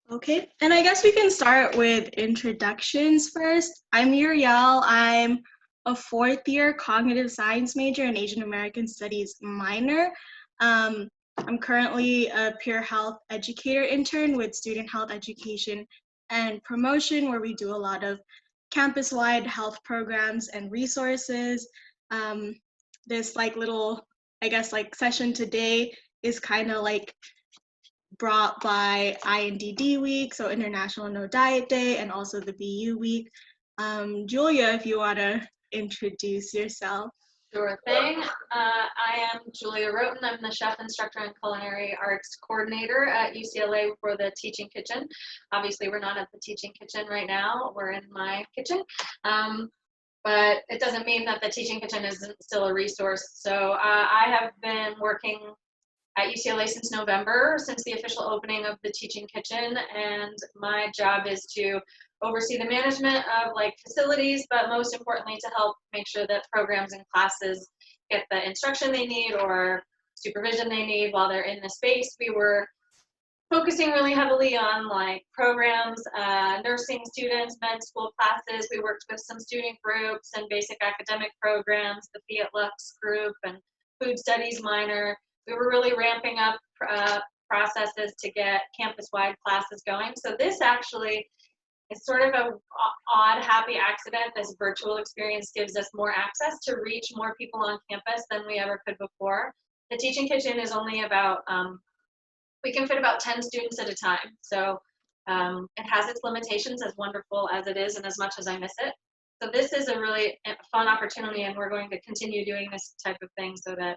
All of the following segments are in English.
Okay, and I guess we can start with introductions first. I'm Uriel. I'm a fourth year cognitive science major and Asian American studies minor. Um, I'm currently a peer health educator intern with student health education and promotion, where we do a lot of campus-wide health programs and resources. Um, this little, I guess, session today is kind of brought by INDD Week, so International No Diet Day, and also the BU Week. Julia, if you want to introduce yourself. Sure thing. I am Julia Roten. I'm the chef instructor and culinary arts coordinator at UCLA for the Teaching Kitchen. Obviously, we're not at the Teaching Kitchen right now. We're in my kitchen. But it doesn't mean that the Teaching Kitchen isn't still a resource. So I have been working at UCLA since November, since the official opening of the Teaching Kitchen, and my job is to oversee the management of facilities, but most importantly to help make sure that programs and classes get the instruction they need or supervision they need while they're in the space. We were focusing really heavily on programs, nursing students, med school classes. We worked with some student groups and basic academic programs, the Fiat Lux group and food studies minor. We were really ramping up processes to get campus-wide classes going. So this actually is sort of a odd, happy accident. This virtual experience gives us more access to reach more people on campus than we ever could before. The Teaching Kitchen is only about, we can fit about 10 students at a time. So it has its limitations, as wonderful as it is and as much as I miss it. So this is a really fun opportunity, and we're going to continue doing this type of thing so that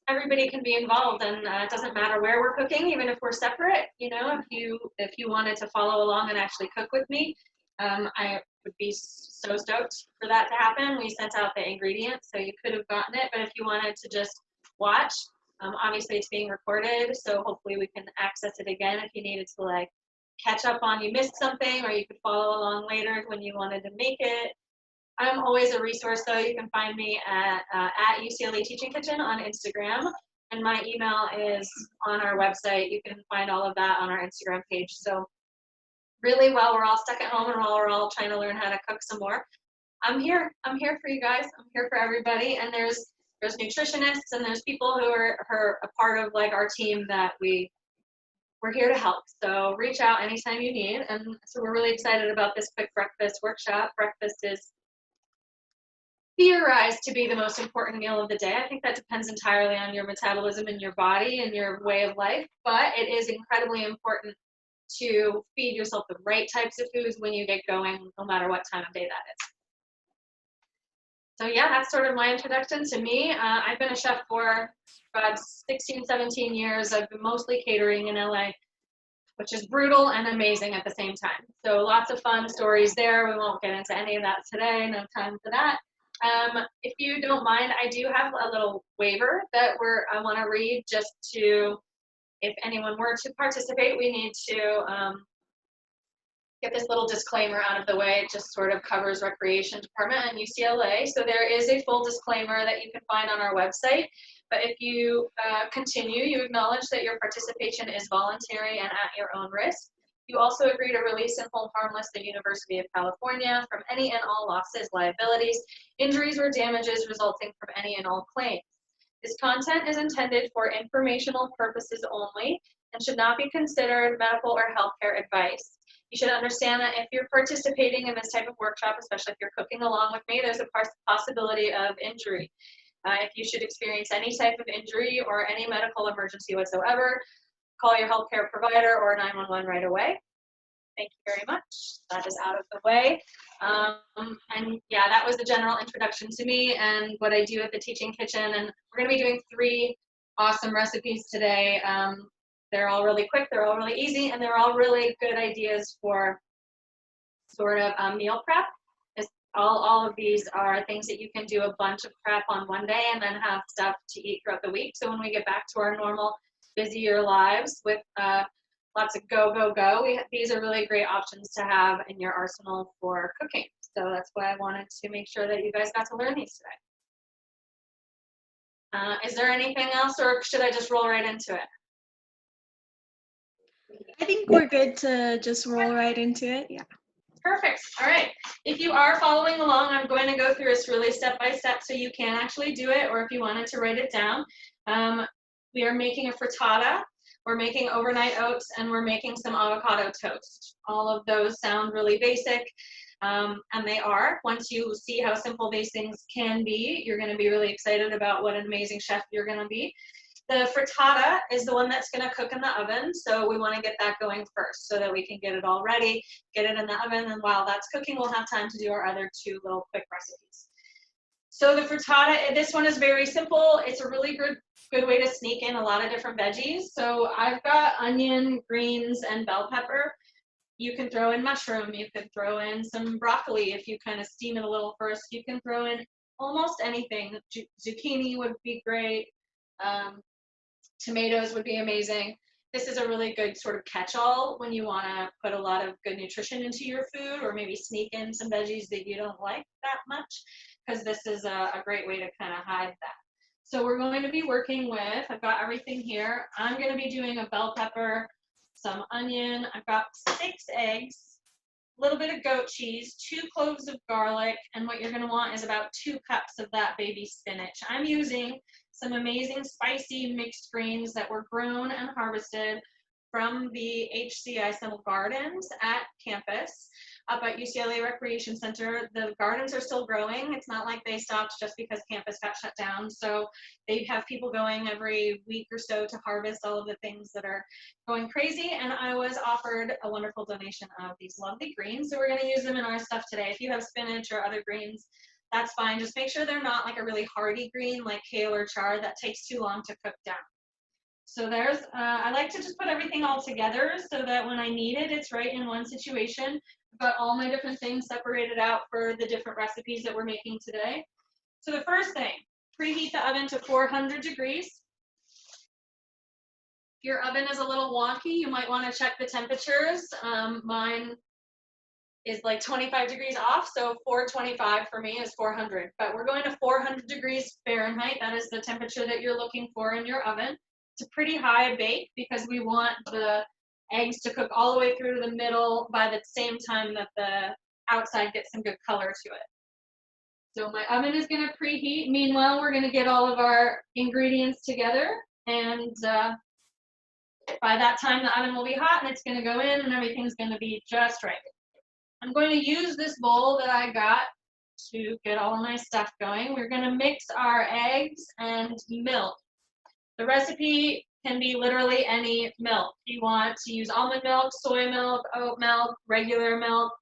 everybody can be involved, and it doesn't matter where we're cooking, even if we're separate. You know, if you wanted to follow along and actually cook with me, I would be so stoked for that to happen. We sent out the ingredients, so you could have gotten it, but if you wanted to just watch, obviously it's being recorded, so hopefully we can access it again if you needed to catch up on, you missed something, or you could follow along later when you wanted to make it. I'm always a resource, though. You can find me at UCLA Teaching Kitchen on Instagram, and my email is on our website. You can find all of that on our Instagram page. So really, while we're all stuck at home and while we're all trying to learn how to cook some more, I'm here. I'm here for you guys. I'm here for everybody. And there's nutritionists and there's people who are a part of our team that we're here to help. So reach out anytime you need. And so we're really excited about this quick breakfast workshop. Breakfast is theorized to be the most important meal of the day. I think that depends entirely on your metabolism and your body and your way of life, but it is incredibly important to feed yourself the right types of foods when you get going, no matter what time of day that is. So yeah, that's sort of my introduction to me. I've been a chef for about 16, 17 years. I've been mostly catering in LA, which is brutal and amazing at the same time. So lots of fun stories there. We won't get into any of that today, no time for that. If you don't mind, I do have a little waiver that I want to read just to, if anyone were to participate, we need to get this little disclaimer out of the way. It just sort of covers recreation department and UCLA. So there is a full disclaimer that you can find on our website. But if you continue, you acknowledge that your participation is voluntary and at your own risk. You also agree to release and hold harmless the University of California from any and all losses, liabilities, injuries, or damages resulting from any and all claims. This content is intended for informational purposes only and should not be considered medical or healthcare advice. You should understand that if you're participating in this type of workshop, especially if you're cooking along with me, there's a possibility of injury. If you should experience any type of injury or any medical emergency whatsoever, call your healthcare provider or 911 right away. Thank you very much. That is out of the way. And yeah, that was the general introduction to me and what I do at the Teaching Kitchen. And we're going to be doing 3 awesome recipes today. They're all really quick, they're all really easy, and they're all really good ideas for sort of meal prep. All of these are things that you can do a bunch of prep on one day and then have stuff to eat throughout the week. So when we get back to our normal, busier lives with lots of go, these are really great options to have in your arsenal for cooking. So that's why I wanted to make sure that you guys got to learn these today. Is there anything else, or should I just roll right into it? I think we're good to just roll right into it. Yeah. Perfect. All right. If you are following along, I'm going to go through this really step by step so you can actually do it, or if you wanted to write it down. We are making a frittata, we're making overnight oats, and we're making some avocado toast. All of those sound really basic, and they are. Once you see how simple these things can be, you're going to be really excited about what an amazing chef you're going to be. The frittata is the one that's going to cook in the oven, so we want to get that going first so that we can get it all ready, get it in the oven, and while that's cooking, we'll have time to do our other two little quick recipes. So the frittata, this one is very simple. It's a really good way to sneak in a lot of different veggies. So I've got onion, greens, and bell pepper. You can throw in mushroom. You could throw in some broccoli if you kind of steam it a little first. You can throw in almost anything. Zucchini would be great. Tomatoes would be amazing. This is a really good sort of catch-all when you want to put a lot of good nutrition into your food, or maybe sneak in some veggies that you don't like that much, because this is a great way to kind of hide that. So we're going to be working with, I've got everything here. I'm going to be doing a bell pepper, some onion. I've got 6 eggs, a little bit of goat cheese, 2 cloves of garlic, and what you're going to want is about 2 cups of that baby spinach. I'm using some amazing spicy mixed greens that were grown and harvested from the HCI Center Gardens at campus up at UCLA Recreation Center. The gardens are still growing. It's not like they stopped just because campus got shut down. So they have people going every week or so to harvest all of the things that are going crazy. And I was offered a wonderful donation of these lovely greens. So we're going to use them in our stuff today. If you have spinach or other greens, that's fine. Just make sure they're not like a really hardy green like kale or chard. That takes too long to cook down. So there's, I like to just put everything all together so that when I need it, it's right in one situation. I've got all my different things separated out for the different recipes that we're making today. So the first thing, preheat the oven to 400 degrees. If your oven is a little wonky, you might want to check the temperatures. Mine is like 25 degrees off, so 425 for me is 400. But we're going to 400 degrees Fahrenheit. That is the temperature that you're looking for in your oven. It's a pretty high bake because we want the eggs to cook all the way through to the middle by the same time that the outside gets some good color to it. So my oven is going to preheat. Meanwhile, we're going to get all of our ingredients together, and by that time the oven will be hot and it's going to go in and everything's going to be just right. I'm going to use this bowl that I got to get all of my stuff going. We're going to mix our eggs and milk. The recipe can be literally any milk. You want to use almond milk, soy milk, oat milk, regular milk,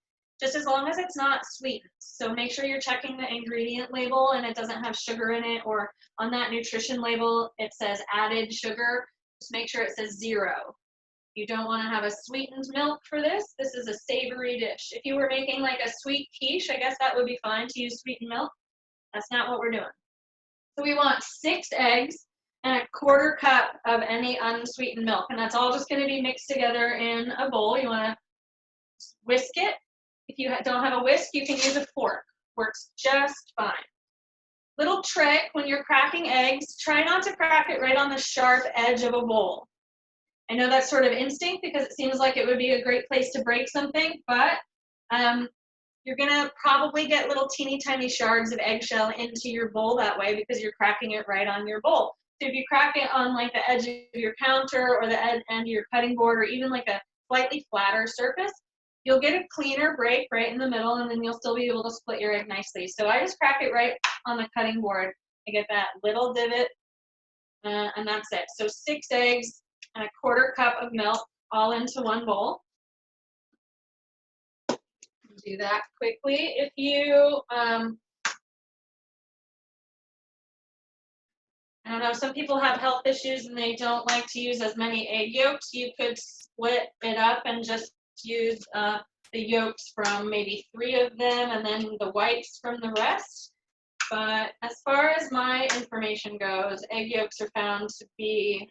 just as long as it's not sweetened. So make sure you're checking the ingredient label and it doesn't have sugar in it, or on that nutrition label it says added sugar. Just make sure it says 0. You don't want to have a sweetened milk for this. This is a savory dish. If you were making like a sweet quiche, I guess that would be fine to use sweetened milk. That's not what we're doing. So we want 6 eggs and a 1/4 cup of any unsweetened milk. And that's all just going to be mixed together in a bowl. You want to whisk it. If you don't have a whisk, you can use a fork. Works just fine. Little trick, when you're cracking eggs, try not to crack it right on the sharp edge of a bowl. I know that's sort of instinct because it seems like it would be a great place to break something, but you're going to probably get little teeny tiny shards of eggshell into your bowl that way because you're cracking it right on your bowl. So if you crack it on like the edge of your counter or the end of your cutting board or even like a slightly flatter surface, you'll get a cleaner break right in the middle, and then you'll still be able to split your egg nicely. So I just crack it right on the cutting board. I get that little divot, and that's it. So 6 eggs and a 1/4 cup of milk all into one bowl. Do that quickly. If you, I don't know, some people have health issues and they don't like to use as many egg yolks. You could split it up and just use the yolks from maybe 3 of them and then the whites from the rest. But as far as my information goes, egg yolks are found to be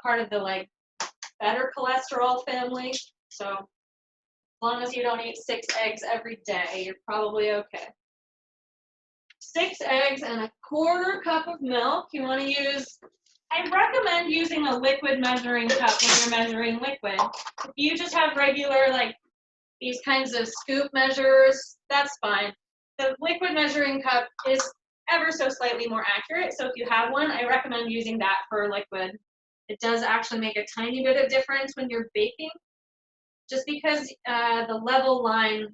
part of the like better cholesterol family. So as long as you don't eat 6 eggs every day, you're probably okay. 6 eggs and a 1/4 cup of milk. You want to use I recommend using a liquid measuring cup when you're measuring liquid. If you just have regular, like these kinds of scoop measures, that's fine. The liquid measuring cup is ever so slightly more accurate, so if you have one, I recommend using that for liquid. It does actually make a tiny bit of difference when you're baking, just because the level line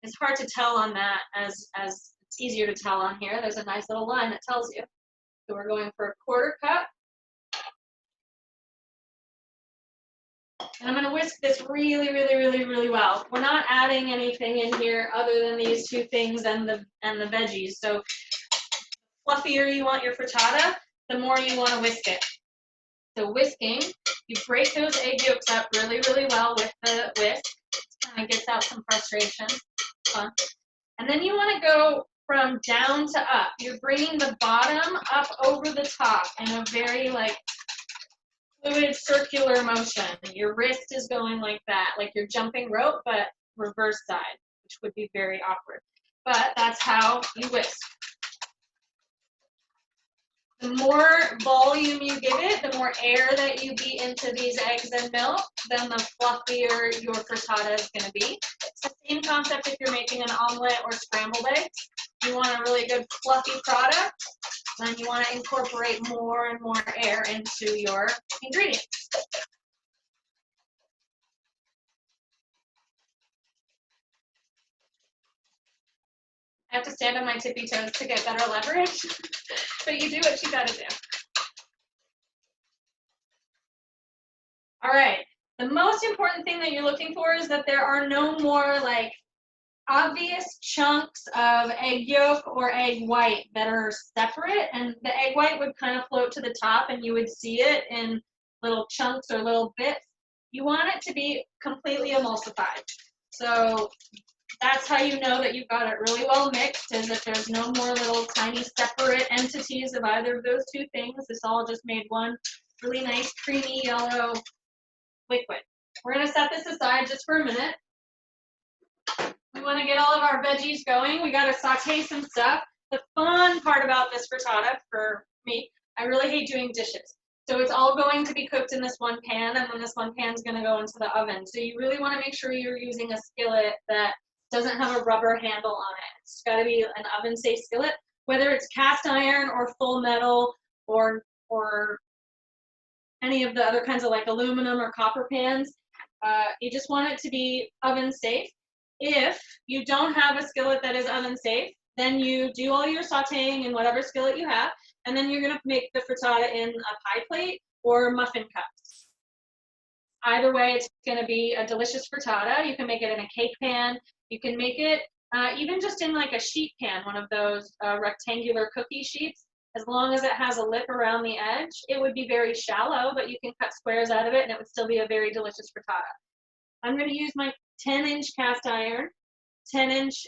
is hard to tell on that, as it's easier to tell on here. There's a nice little line that tells you. So we're going for a 1/4 cup. And I'm going to whisk this really, really, really, really well. We're not adding anything in here other than these two things and the veggies. So the fluffier you want your frittata, the more you want to whisk it. So whisking, you break those egg yolks up really, really well with the whisk. It kind of gets out some frustration. Fun. And then you want to go from down to up. You're bringing the bottom up over the top in a very like fluid circular motion. Your wrist is going like that, like you're jumping rope, but reverse side, which would be very awkward. But that's how you whisk. The more volume you give it, the more air that you beat into these eggs and milk, then the fluffier your frittata is going to be. It's the same concept if you're making an omelet or scrambled eggs. You want a really good fluffy product, then you want to incorporate more and more air into your ingredients. I have to stand on my tippy toes to get better leverage, but you do what you gotta do. All right, the most important thing that you're looking for is that there are no more like obvious chunks of egg yolk or egg white that are separate, and the egg white would kind of float to the top and you would see it in little chunks or little bits. You want it to be completely emulsified. So that's how you know that you've got it really well mixed, is if there's no more little tiny separate entities of either of those two things. This all just made one really nice creamy yellow liquid. We're going to set this aside just for a minute. We want to get all of our veggies going. We got to saute some stuff. The fun part about this frittata, for me, I really hate doing dishes. So it's all going to be cooked in this one pan, and then this one pan is going to go into the oven. So you really want to make sure you're using a skillet that doesn't have a rubber handle on it. It's got to be an oven-safe skillet, whether it's cast iron or full metal or any of the other kinds of like aluminum or copper pans. You just want it to be oven safe. If you don't have a skillet that is oven safe, then you do all your sauteing in whatever skillet you have, and then you're going to make the frittata in a pie plate or muffin cups. Either way, it's going to be a delicious frittata. You can make it in a cake pan. You can make it even just in like a sheet pan, one of those rectangular cookie sheets. As long as it has a lip around the edge, it would be very shallow, but you can cut squares out of it and it would still be a very delicious frittata. I'm going to use my 10-inch cast iron. 10-inch,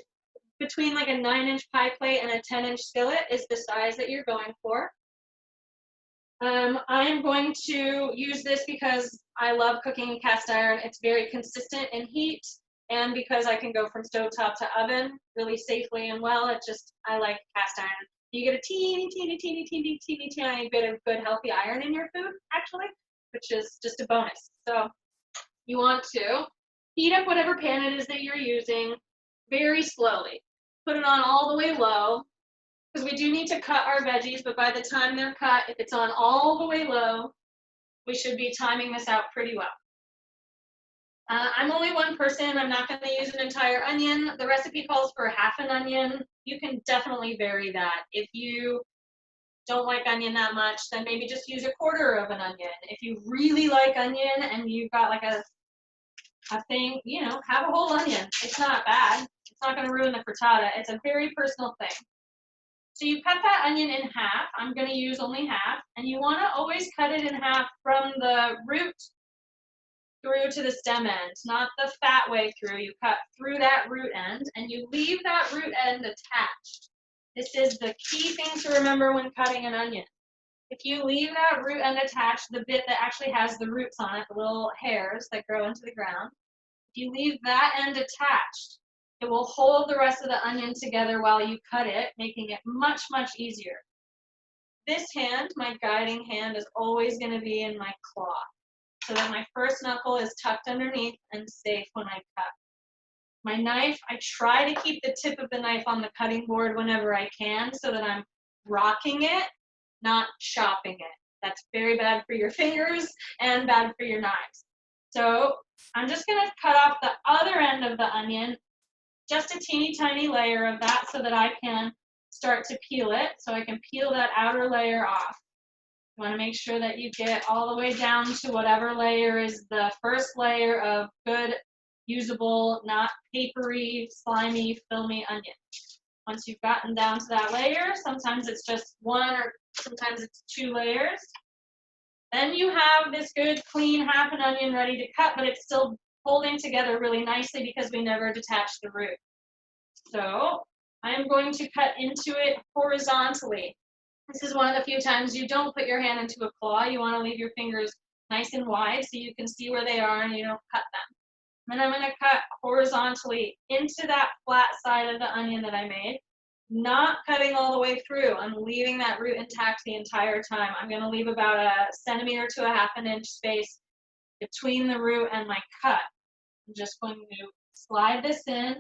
between like a 9-inch pie plate and a 10-inch skillet is the size that you're going for. I am going to use this because I love cooking in cast iron. It's very consistent in heat, and because I can go from stovetop to oven really safely and well, I like cast iron. You get a teeny tiny bit of good healthy iron in your food, actually, which is just a bonus. So you want to heat up whatever pan it is that you're using very slowly. Put it on all the way low, because we do need to cut our veggies, but by the time they're cut, if it's on all the way low, we should be timing this out pretty well. I'm only one person. I'm not going to use an entire onion. The recipe calls for half an onion. You can definitely vary that. If you don't like onion that much, then maybe just use 1/4 of an onion. If you really like onion and you've got like a thing, have a whole onion. It's not bad. It's not going to ruin the frittata. It's a very personal thing. So you cut that onion in half. I'm going to use only half. And you want to always cut it in half from the root through to the stem end, not the fat way through. You cut through that root end, and you leave that root end attached. This is the key thing to remember when cutting an onion. If you leave that root end attached, the bit that actually has the roots on it, the little hairs that grow into the ground, if you leave that end attached, it will hold the rest of the onion together while you cut it, making it much, much easier. this hand, my guiding hand, is always going to be in my claw, so that my first knuckle is tucked underneath and safe when I cut. My knife, I try to keep the tip of the knife on the cutting board whenever I can so that I'm rocking it, not chopping it. That's very bad for your fingers and bad for your knives. So I'm just going to cut off the other end of the onion, just a teeny tiny layer of that so that I can start to peel it, so I can peel that outer layer off. You want to make sure that you get all the way down to whatever layer is the first layer of good, usable, not papery, slimy, filmy onion. Once you've gotten down to that layer, sometimes it's just one or sometimes it's 2 layers. Then you have this good, clean half an onion ready to cut, but it's still holding together really nicely because we never detached the root. So I am going to cut into it horizontally. This is one of the few times you don't put your hand into a claw. You want to leave your fingers nice and wide so you can see where they are and you don't cut them. And then I'm going to cut horizontally into that flat side of the onion that I made, not cutting all the way through. I'm leaving that root intact the entire time. I'm going to leave about a centimeter to a half an inch space between the root and my cut. I'm just going to slide this in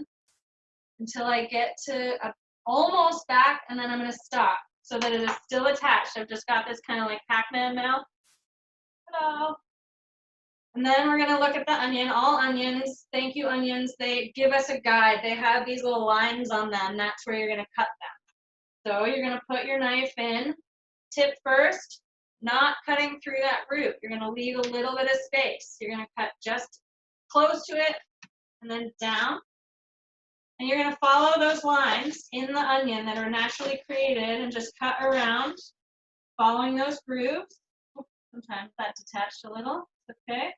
until I get to almost back, and then I'm going to stop so that it is still attached. I've just got this kind of like Pac-Man mouth. Hello. And then we're going to look at the onion. All onions, thank you onions, they give us a guide. They have these little lines on them. That's where you're going to cut them. So you're going to put your knife in, tip first, not cutting through that root. You're going to leave a little bit of space. You're going to cut just close to it and then down. And you're going to follow those lines in the onion that are naturally created and just cut around, following those grooves. Sometimes that detached a little. It's okay.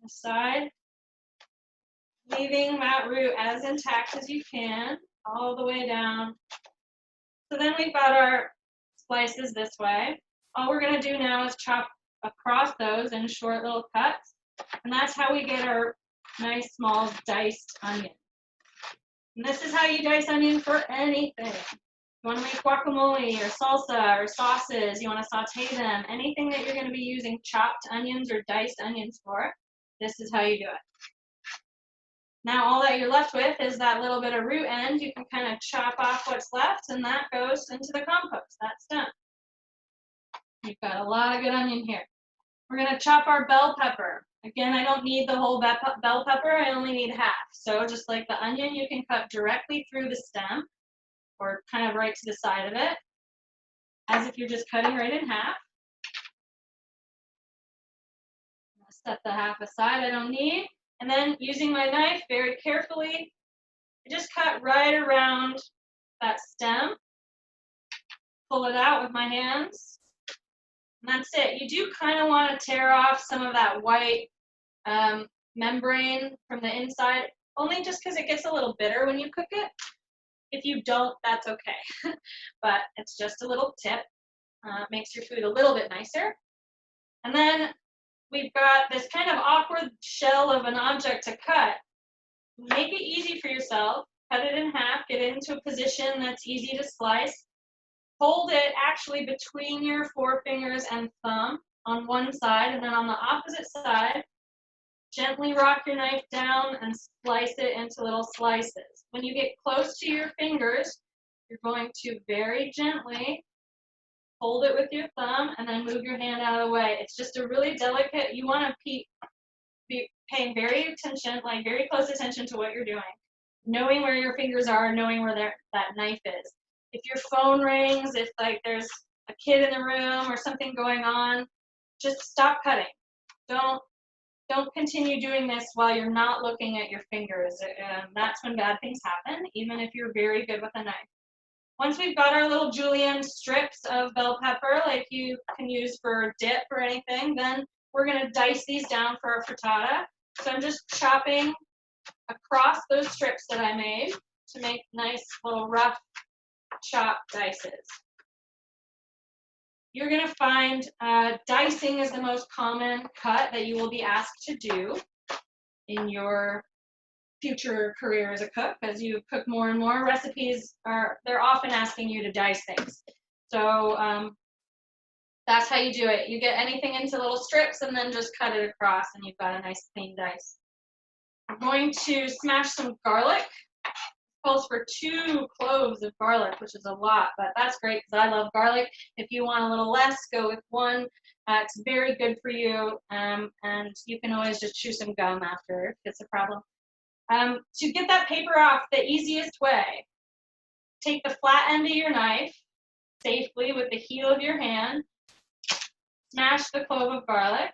The side, leaving that root as intact as you can, all the way down. So then we've got our slices this way. All we're going to do now is chop across those in short little cuts. And that's how we get our nice small diced onion. And this is how you dice onion for anything. You want to make guacamole or salsa or sauces, you want to saute them, anything that you're going to be using chopped onions or diced onions for, this is how you do it. Now all that you're left with is that little bit of root end. You can kind of chop off what's left and that goes into the compost. That's done. You've got a lot of good onion here. We're going to chop our bell pepper. Again, I don't need the whole bell pepper, I only need half. So just like the onion, you can cut directly through the stem or kind of right to the side of it, as if you're just cutting right in half. I'm going to set the half aside I don't need. And then using my knife very carefully, I just cut right around that stem, pull it out with my hands, and that's it. You do kind of want to tear off some of that white membrane from the inside, only just because it gets a little bitter when you cook it. If you don't, that's okay. But it's just a little tip. Makes your food a little bit nicer. And then we've got this kind of awkward shell of an object to cut. Make it easy for yourself. Cut it in half. Get it into a position that's easy to slice. Hold it actually between your forefingers and thumb on one side, and then on the opposite side, gently rock your knife down and slice it into little slices. When you get close to your fingers, you're going to very gently hold it with your thumb and then move your hand out of the way. It's just a really delicate, you want to be paying very close attention to what you're doing. Knowing where your fingers are, knowing where that knife is. If your phone rings, if like there's a kid in the room or something going on, just stop cutting. Don't continue doing this while you're not looking at your fingers. That's when bad things happen, even if you're very good with a knife. Once we've got our little julienne strips of bell pepper, like you can use for dip or anything, then we're going to dice these down for a frittata. So I'm just chopping across those strips that I made to make nice little rough chopped dices. You're going to find dicing is the most common cut that you will be asked to do in your future career as a cook. As you cook more and more, recipes they're often asking you to dice things. So that's how you do it. You get anything into little strips and then just cut it across and you've got a nice clean dice. I'm going to smash some garlic. It calls for 2 cloves of garlic, which is a lot, but that's great because I love garlic. If you want a little less, go with 1. It's very good for you, and you can always just chew some gum after if it's a problem. To get that paper off, the easiest way, take the flat end of your knife safely with the heel of your hand, smash the clove of garlic.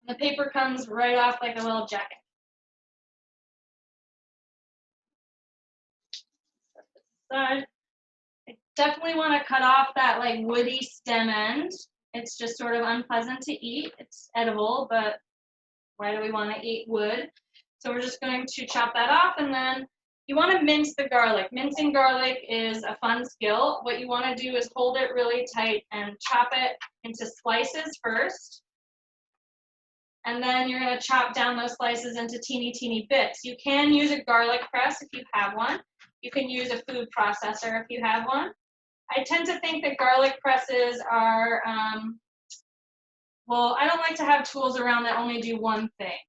The paper comes right off like a little jacket. Side. I definitely want to cut off that like woody stem end. It's just sort of unpleasant to eat. It's edible, but why do we want to eat wood? So we're just going to chop that off, and then you want to mince the garlic. Mincing garlic is a fun skill. What you want to do is hold it really tight and chop it into slices first. And then you're going to chop down those slices into teeny, teeny bits. You can use a garlic press if you have one. You can use a food processor if you have one. I tend to think that garlic presses are, well, I don't like to have tools around that only do one thing.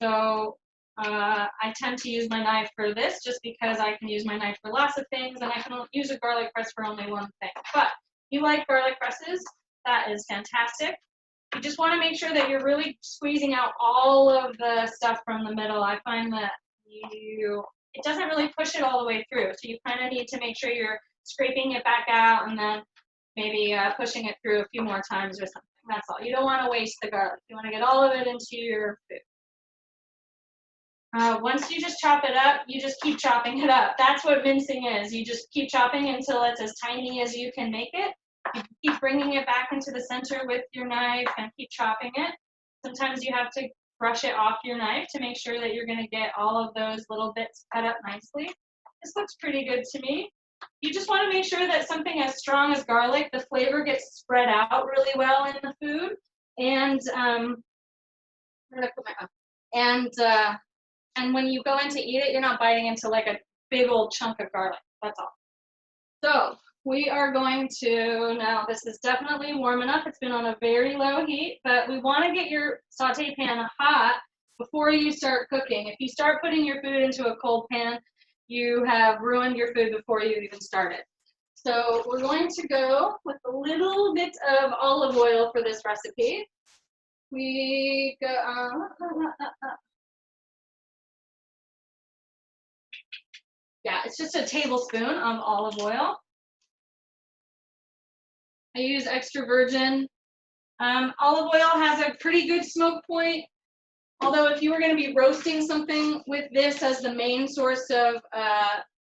So I tend to use my knife for this just because I can use my knife for lots of things and I can use a garlic press for only one thing. But if you like garlic presses, that is fantastic. You just want to make sure that you're really squeezing out all of the stuff from the middle. I find that it doesn't really push it all the way through. So you kind of need to make sure you're scraping it back out and then maybe pushing it through a few more times or something. That's all. You don't want to waste the garlic. You want to get all of it into your food. Once you just chop it up, you just keep chopping it up. That's what mincing is. You just keep chopping until it's as tiny as you can make it. You keep bringing it back into the center with your knife and keep chopping it. Sometimes you have to brush it off your knife to make sure that you're going to get all of those little bits cut up nicely. This looks pretty good to me. You just want to make sure that something as strong as garlic, the flavor gets spread out really well in the food. And where did I put my and when you go in to eat it, you're not biting into like a big old chunk of garlic. That's all. So we are going to, now this is definitely warm enough. It's been on a very low heat, but we want to get your saute pan hot before you start cooking. If you start putting your food into a cold pan, you have ruined your food before you even started. So we're going to go with a little bit of olive oil for this recipe. We go, yeah, it's just a tablespoon of olive oil. I use extra virgin. Olive oil has a pretty good smoke point, although if you were going to be roasting something with this as the main source of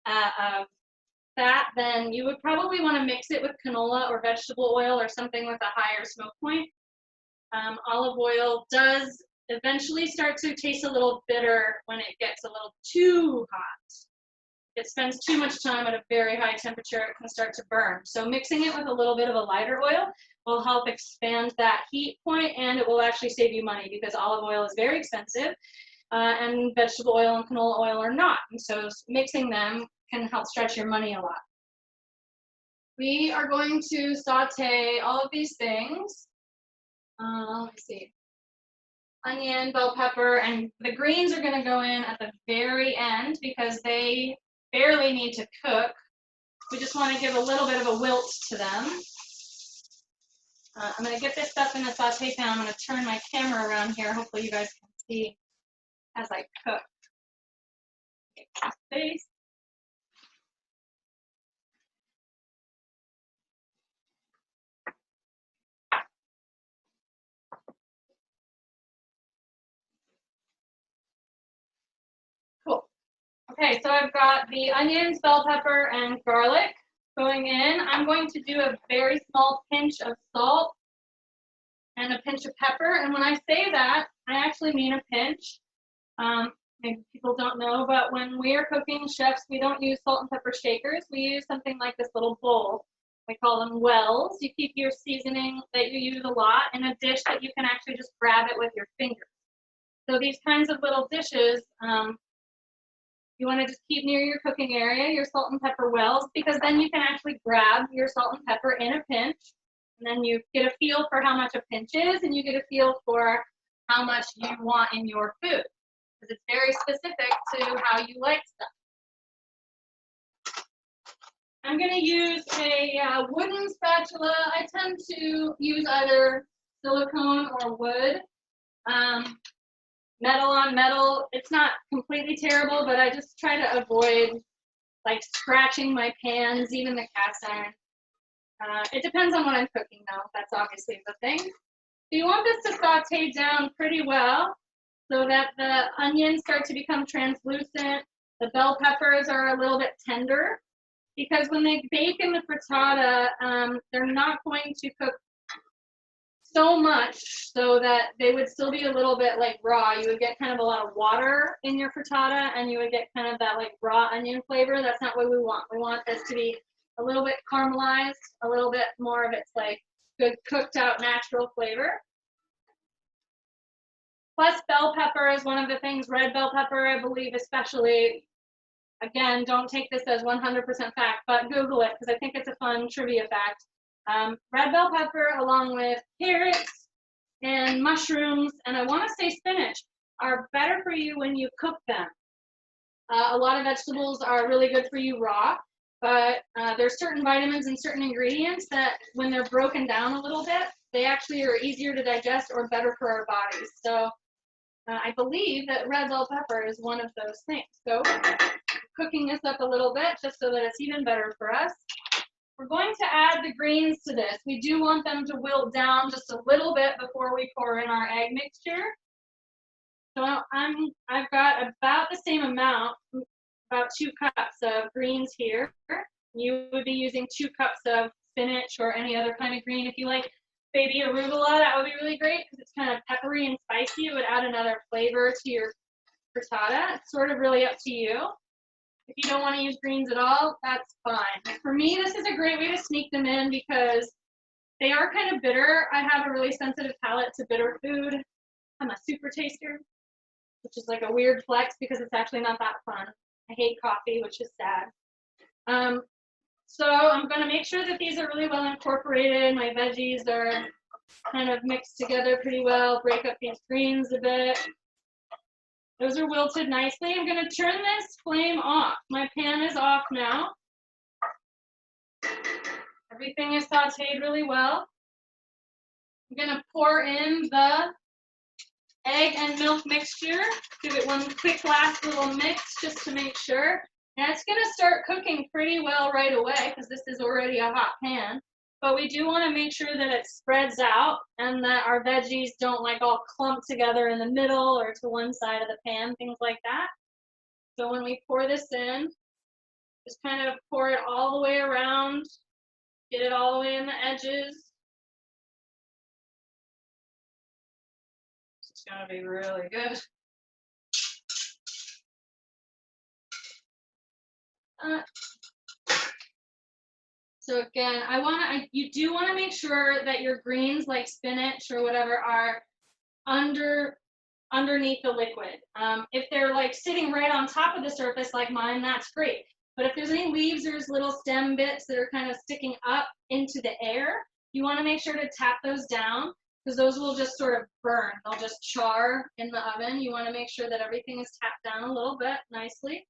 fat, then you would probably want to mix it with canola or vegetable oil or something with a higher smoke point. Olive oil does eventually start to taste a little bitter when it gets a little too hot. It spends too much time at a very high temperature, it can start to burn. So mixing it with a little bit of a lighter oil will help expand that heat point, and it will actually save you money because olive oil is very expensive and vegetable oil and canola oil are not. And so mixing them can help stretch your money a lot. We are going to saute all of these things. Let me see. Onion, bell pepper, and the greens are going to go in at the very end because they barely need to cook. We just want to give a little bit of a wilt to them. I'm going to get this stuff in the saute pan. I'm going to turn my camera around here. Hopefully you guys can see as I cook. Space. Cool. Okay, so I've got the onions, bell pepper, and garlic going in. I'm going to do a very small pinch of salt and a pinch of pepper. And when I say that, I actually mean a pinch. Maybe people don't know, but when we are cooking, chefs, we don't use salt and pepper shakers. We use something like this little bowl. We call them wells. You keep your seasoning that you use a lot in a dish that you can actually just grab it with your fingers. So these kinds of little dishes, You want to just keep near your cooking area, your salt and pepper wells, because then you can actually grab your salt and pepper in a pinch, and then you get a feel for how much a pinch is, and you get a feel for how much you want in your food, because it's very specific to how you like stuff. I'm going to use a wooden spatula. I tend to use either silicone or wood. Metal on metal, it's not completely terrible, but I just try to avoid like scratching my pans, even the cast iron. It depends on what I'm cooking though, that's obviously the thing. So you want this to saute down pretty well so that the onions start to become translucent, the bell peppers are a little bit tender, because when they bake in the frittata, they're not going to cook so much so that they would still be a little bit like raw. You would get kind of a lot of water in your frittata, and you would get kind of that like raw onion flavor. That's not what we want. We want this to be a little bit caramelized, a little bit more of its like good cooked out natural flavor. Plus bell pepper is one of the things, red bell pepper, I believe especially. Again, don't take this as 100% fact, but Google it because I think it's a fun trivia fact. Red bell pepper along with carrots and mushrooms, and I want to say spinach, are better for you when you cook them. A lot of vegetables are really good for you raw, but there's certain vitamins and certain ingredients that when they're broken down a little bit, they actually are easier to digest or better for our bodies. So I believe that red bell pepper is one of those things. So cooking this up a little bit just so that it's even better for us. We're going to add the greens to this. We do want them to wilt down just a little bit before we pour in our egg mixture. So I've got about the same amount, about 2 cups of greens here. You would be using 2 cups of spinach or any other kind of green. If you like baby arugula, that would be really great because it's kind of peppery and spicy. It would add another flavor to your frittata. It's sort of really up to you. If you don't want to use greens at all, that's fine. For me, this is a great way to sneak them in because they are kind of bitter. I have a really sensitive palate to bitter food. I'm a super taster, which is like a weird flex because it's actually not that fun. I hate coffee, which is sad. So I'm going to make sure that these are really well incorporated. My veggies are kind of mixed together pretty well. Break up these greens a bit. Those are wilted nicely. I'm going to turn this flame off. My pan is off now. Everything is sauteed really well. I'm going to pour in the egg and milk mixture. Give it one quick last little mix just to make sure. And it's going to start cooking pretty well right away because this is already a hot pan. But we do want to make sure that it spreads out and that our veggies don't like all clump together in the middle or to one side of the pan, things like that. So when we pour this in, just kind of pour it all the way around, get it all the way in the edges. It's going to be really good. So again, you do want to make sure that your greens, like spinach or whatever, are underneath the liquid. If they're like sitting right on top of the surface like mine, that's great. But if there's any leaves, there's little stem bits that are kind of sticking up into the air, you want to make sure to tap those down because those will just sort of burn. They'll just char in the oven. You want to make sure that everything is tapped down a little bit nicely.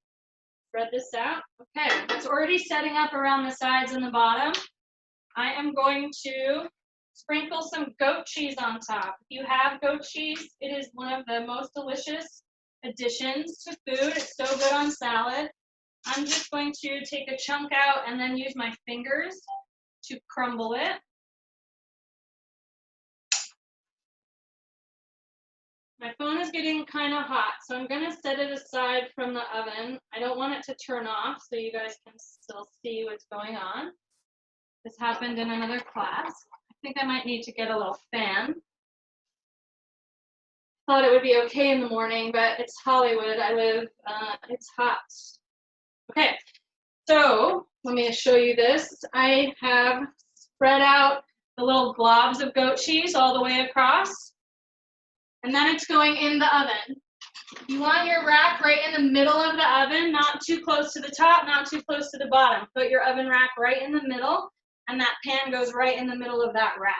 Spread this out. Okay, it's already setting up around the sides and the bottom. I am going to sprinkle some goat cheese on top. If you have goat cheese, it is one of the most delicious additions to food. It's so good on salad. I'm just going to take a chunk out and then use my fingers to crumble it. My phone is getting kind of hot, so I'm going to set it aside from the oven. I don't want it to turn off so you guys can still see what's going on. This happened in another class. I think I might need to get a little fan. Thought it would be okay in the morning, but it's Hollywood. It's hot. Okay, so let me show you this. I have spread out the little globs of goat cheese all the way across. And then it's going in the oven. You want your rack right in the middle of the oven, not too close to the top, not too close to the bottom. Put your oven rack right in the middle, and that pan goes right in the middle of that rack.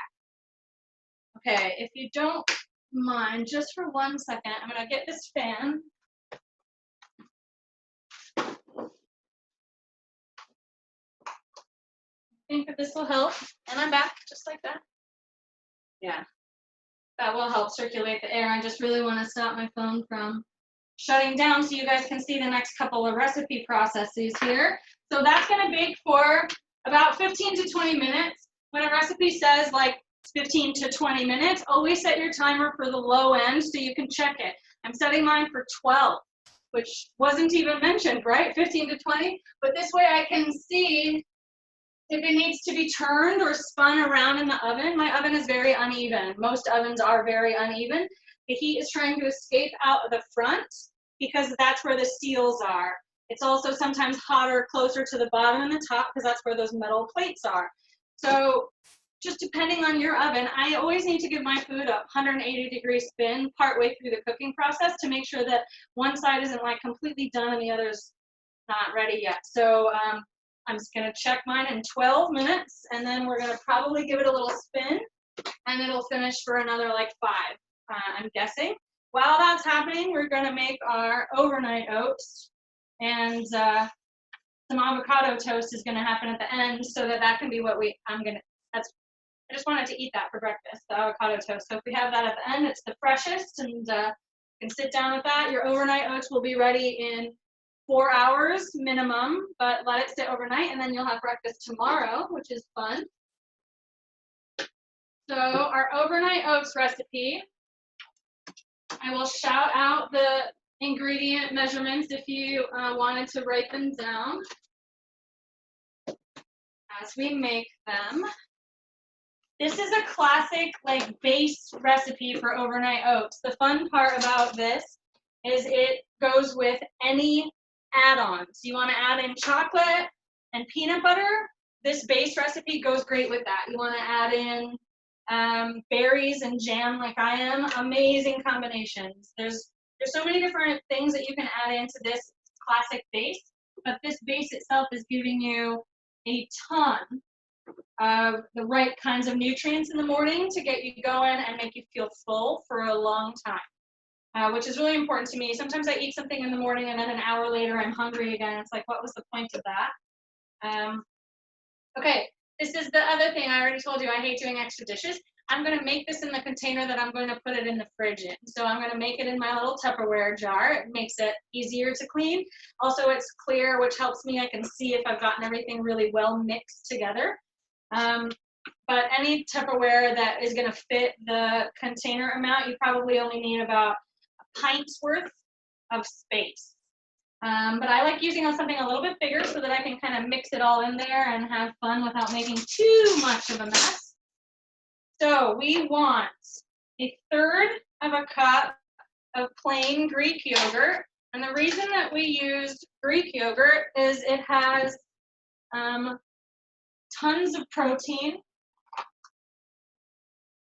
Okay, if you don't mind, just for 1 second, I'm gonna get this fan. I think that this will help. And I'm back, just like that. Yeah, that will help circulate the air. I just really want to stop my phone from shutting down so you guys can see the next couple of recipe processes here. So that's gonna bake for about 15 to 20 minutes. When a recipe says like 15 to 20 minutes, always set your timer for the low end so you can check it. I'm setting mine for 12, which wasn't even mentioned, right? 15 to 20, but this way I can see if it needs to be turned or spun around in the oven. My oven is very uneven. Most ovens are very uneven. The heat is trying to escape out of the front because that's where the seals are. It's also sometimes hotter closer to the bottom and the top because that's where those metal plates are. So just depending on your oven, I always need to give my food a 180-degree spin partway through the cooking process to make sure that one side isn't like completely done and the other's not ready yet. So I'm just gonna check mine in 12 minutes and then we're gonna probably give it a little spin and it'll finish for another like 5, I'm guessing. While that's happening, we're gonna make our overnight oats, and some avocado toast is gonna happen at the end so that can be what I just wanted to eat that for breakfast, the avocado toast. So if we have that at the end, it's the freshest, and you can sit down with that. Your overnight oats will be ready in 4 hours minimum, but let it sit overnight, and then you'll have breakfast tomorrow, which is fun. So our overnight oats recipe, I will shout out the ingredient measurements if you wanted to write them down as we make them. This is a classic like base recipe for overnight oats. The fun part about this is it goes with any add-ons. You want to add in chocolate and peanut butter, this base recipe goes great with that. You want to add in berries and jam like I am, amazing combinations. There's so many different things that you can add into this classic base, but this base itself is giving you a ton of the right kinds of nutrients in the morning to get you going and make you feel full for a long time, which is really important to me. Sometimes I eat something in the morning and then an hour later I'm hungry again. It's like, what was the point of that? Okay, this is the other thing I already told you. I hate doing extra dishes. I'm going to make this in the container that I'm going to put it in the fridge in. So I'm going to make it in my little Tupperware jar. It makes it easier to clean. Also, it's clear, which helps me. I can see if I've gotten everything really well mixed together. But any Tupperware that is going to fit the container amount, you probably only need about a pint's worth of space. But I like using something a little bit bigger so that I can kind of mix it all in there and have fun without making too much of a mess. So we want 1/3 of a cup of plain Greek yogurt. And the reason that we used Greek yogurt is it has tons of protein.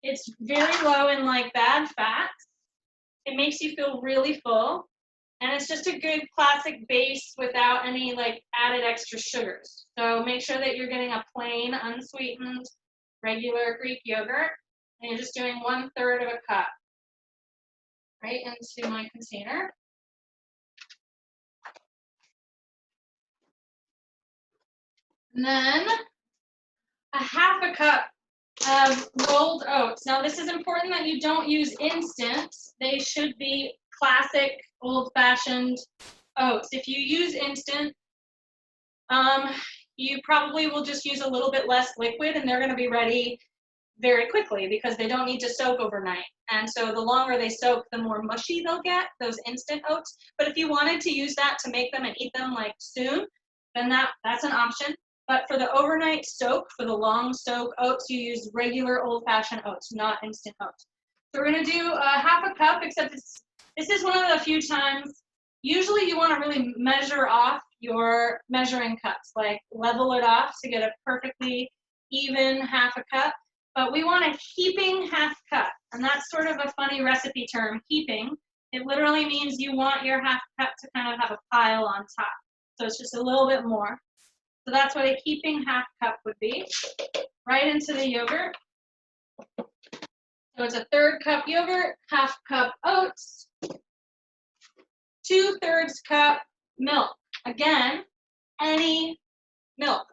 It's very low in like bad fats. It makes you feel really full. And it's just a good classic base without any like added extra sugars. So make sure that you're getting a plain, unsweetened, regular Greek yogurt. And you're just doing 1/3 of a cup right into my container. And then a 1/2 cup of rolled oats. Now this is important that you don't use instant. They should be classic old-fashioned oats. If you use instant, you probably will just use a little bit less liquid and they're going to be ready very quickly because they don't need to soak overnight. And so the longer they soak, the more mushy they'll get, those instant oats. But if you wanted to use that to make them and eat them like soon, then that's an option. But for the overnight soak, for the long soak oats, you use regular old-fashioned oats, not instant oats. So we're going to do 1/2 cup, except this is one of the few times, usually you want to really measure off your measuring cups, like level it off to get a perfectly even 1/2 cup. But we want a heaping 1/2 cup, and that's sort of a funny recipe term, heaping, It literally means you want your half cup to kind of have a pile on top. So it's just a little bit more. So that's what a heaping half cup would be. Right into the yogurt. So it's a 1/3 cup yogurt, 1/2 cup oats, 2/3 cup milk. Again, any milk.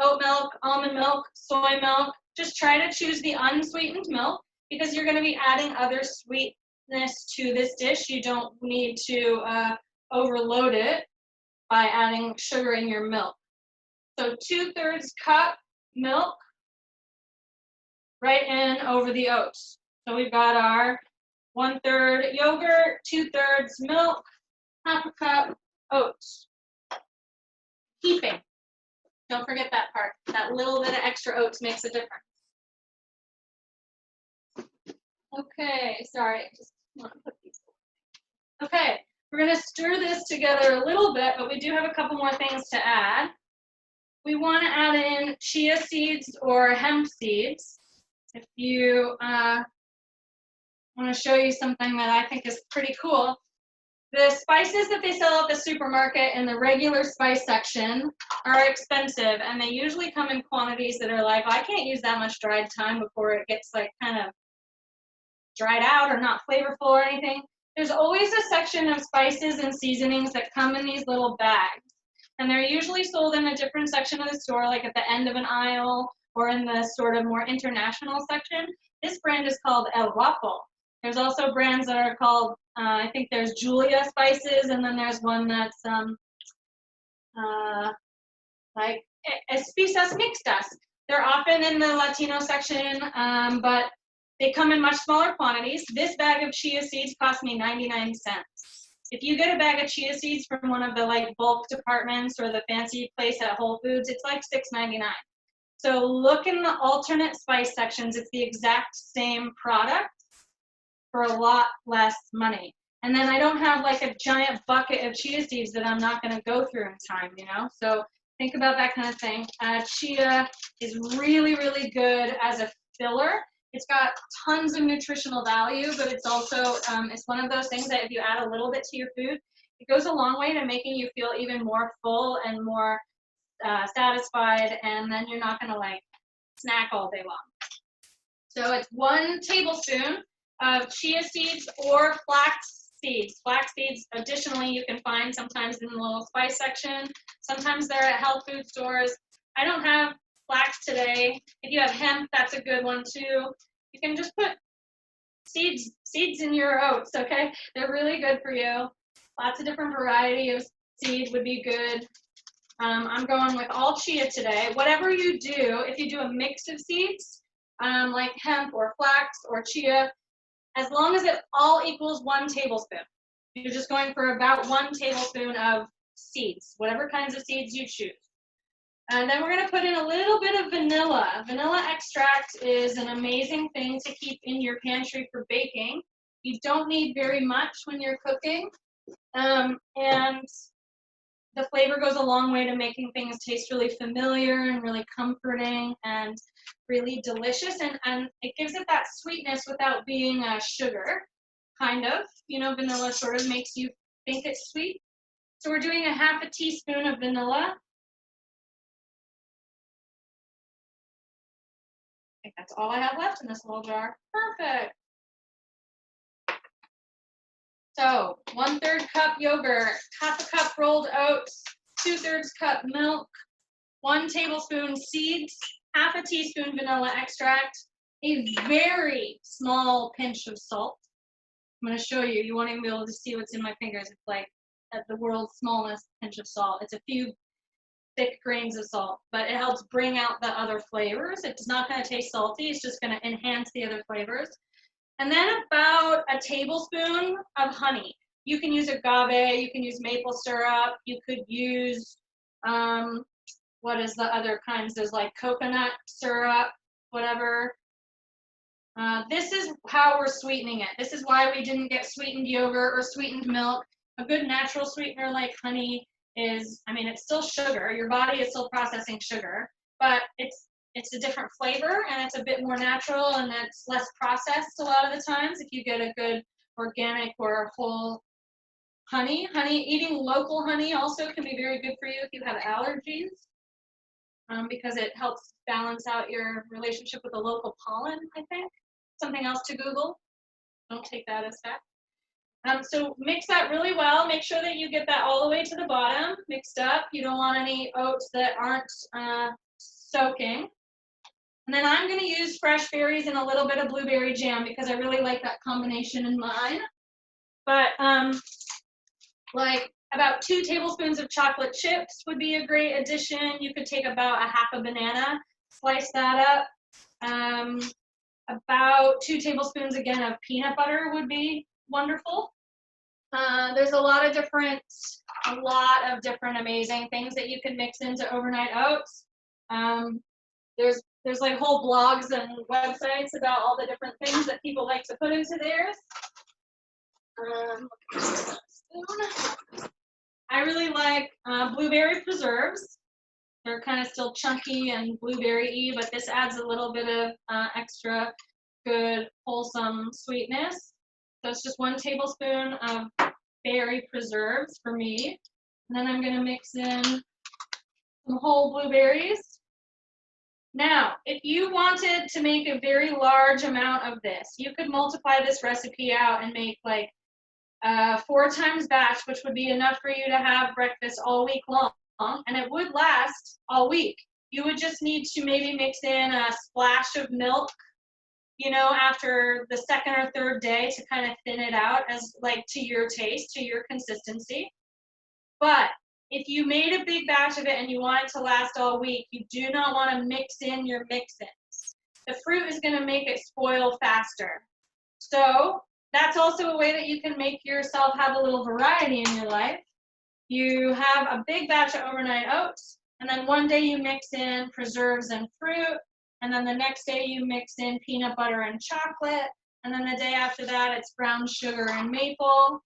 Oat milk, almond milk, soy milk. Just try to choose the unsweetened milk because you're going to be adding other sweetness to this dish. You don't need to overload it by adding sugar in your milk. So 2/3 cup milk right in over the oats. So we've got our 1/3 yogurt, 2/3 milk, 1/2 cup oats. Heaping. Don't forget that part. That little bit of extra oats makes a difference. Okay, sorry, just want to put these. Okay, we're going to stir this together a little bit, but we do have a couple more things to add. We want to add in chia seeds or hemp seeds. If you want to show you something that I think is pretty cool. The spices that they sell at the supermarket in the regular spice section are expensive, and they usually come in quantities that are like, I can't use that much dried thyme before it gets like kind of dried out or not flavorful or anything. There's always a section of spices and seasonings that come in these little bags, and they're usually sold in a different section of the store, like at the end of an aisle or in the sort of more international section. This brand is called El Guapo. There's also brands that are called, I think there's Julia spices, and then there's one that's like Espisas Mixtas. They're often in the Latino section, but they come in much smaller quantities. This bag of chia seeds cost me 99 cents. If you get a bag of chia seeds from one of the like bulk departments or the fancy place at Whole Foods, it's like $6.99. So look in the alternate spice sections. It's the exact same product for a lot less money. And then I don't have like a giant bucket of chia seeds that I'm not going to go through in time, you know? So think about that kind of thing. Chia is really, really good as a filler. It's got tons of nutritional value, but it's also, it's one of those things that if you add a little bit to your food, it goes a long way to making you feel even more full and more satisfied, and then you're not going to like snack all day long. So it's 1 tablespoon of chia seeds or flax seeds. Flax seeds, additionally, you can find sometimes in the little spice section. Sometimes they're at health food stores. I don't have flax today. If you have hemp, that's a good one too. You can just put seeds in your oats, okay? They're really good for you. Lots of different variety of seeds would be good. I'm going with all chia today. Whatever you do, if you do a mix of seeds, like hemp or flax or chia, as long as it all equals 1 tablespoon. You're just going for about 1 tablespoon of seeds, whatever kinds of seeds you choose. And then we're going to put in a little bit of vanilla. Vanilla extract is an amazing thing to keep in your pantry for baking. You don't need very much when you're cooking. And the flavor goes a long way to making things taste really familiar and really comforting and really delicious. And it gives it that sweetness without being sugar, kind of. You know, vanilla sort of makes you think it's sweet. So we're doing a 1/2 teaspoon of vanilla. I think that's all I have left in this little jar. Perfect. So 1/3 cup yogurt, 1/2 cup rolled oats, 2/3 cup milk, 1 tablespoon seeds, 1/2 teaspoon vanilla extract, a very small pinch of salt. I'm going to show you. You won't even be able to see what's in my fingers. It's like at the world's smallest pinch of salt. It's a few thick grains of salt, but it helps bring out the other flavors. It's not going to taste salty. It's just going to enhance the other flavors. And then about a tablespoon of honey. You can use agave, you can use maple syrup, you could use, what is the other kinds? There's like coconut syrup, whatever. This is how we're sweetening it. This is why we didn't get sweetened yogurt or sweetened milk. A good natural sweetener like honey is, I mean, it's still sugar. Your body is still processing sugar, but it's a different flavor and it's a bit more natural and it's less processed a lot of the times if you get a good organic or whole honey. Eating local honey also can be very good for you if you have allergies, because it helps balance out your relationship with the local pollen, I think. Something else to Google. Don't take that as fact. So mix that really well. Make sure that you get that all the way to the bottom mixed up. You don't want any oats that aren't soaking. And then I'm going to use fresh berries and a little bit of blueberry jam because I really like that combination in mine. But like about 2 tablespoons of chocolate chips would be a great addition. You could take about a half a banana, slice that up. About 2 tablespoons again of peanut butter would be wonderful. There's a lot of different amazing things that you can mix into overnight oats. There's like whole blogs and websites about all the different things that people like to put into theirs. I really like blueberry preserves. They're kind of still chunky and blueberry-y, but this adds a little bit of extra good, wholesome sweetness. So it's just 1 tablespoon of berry preserves for me. And then I'm going to mix in some whole blueberries. Now, if you wanted to make a very large amount of this, you could multiply this recipe out and make like 4 times batch, which would be enough for you to have breakfast all week long, and it would last all week. You would just need to maybe mix in a splash of milk, you know, after the 2nd or 3rd day to kind of thin it out as like to your taste, to your consistency. But if you made a big batch of it and you want it to last all week, you do not want to mix in your mix-ins. The fruit is going to make it spoil faster. So that's also a way that you can make yourself have a little variety in your life. You have a big batch of overnight oats, and then one day you mix in preserves and fruit, and then the next day you mix in peanut butter and chocolate, and then the day after that it's brown sugar and maple.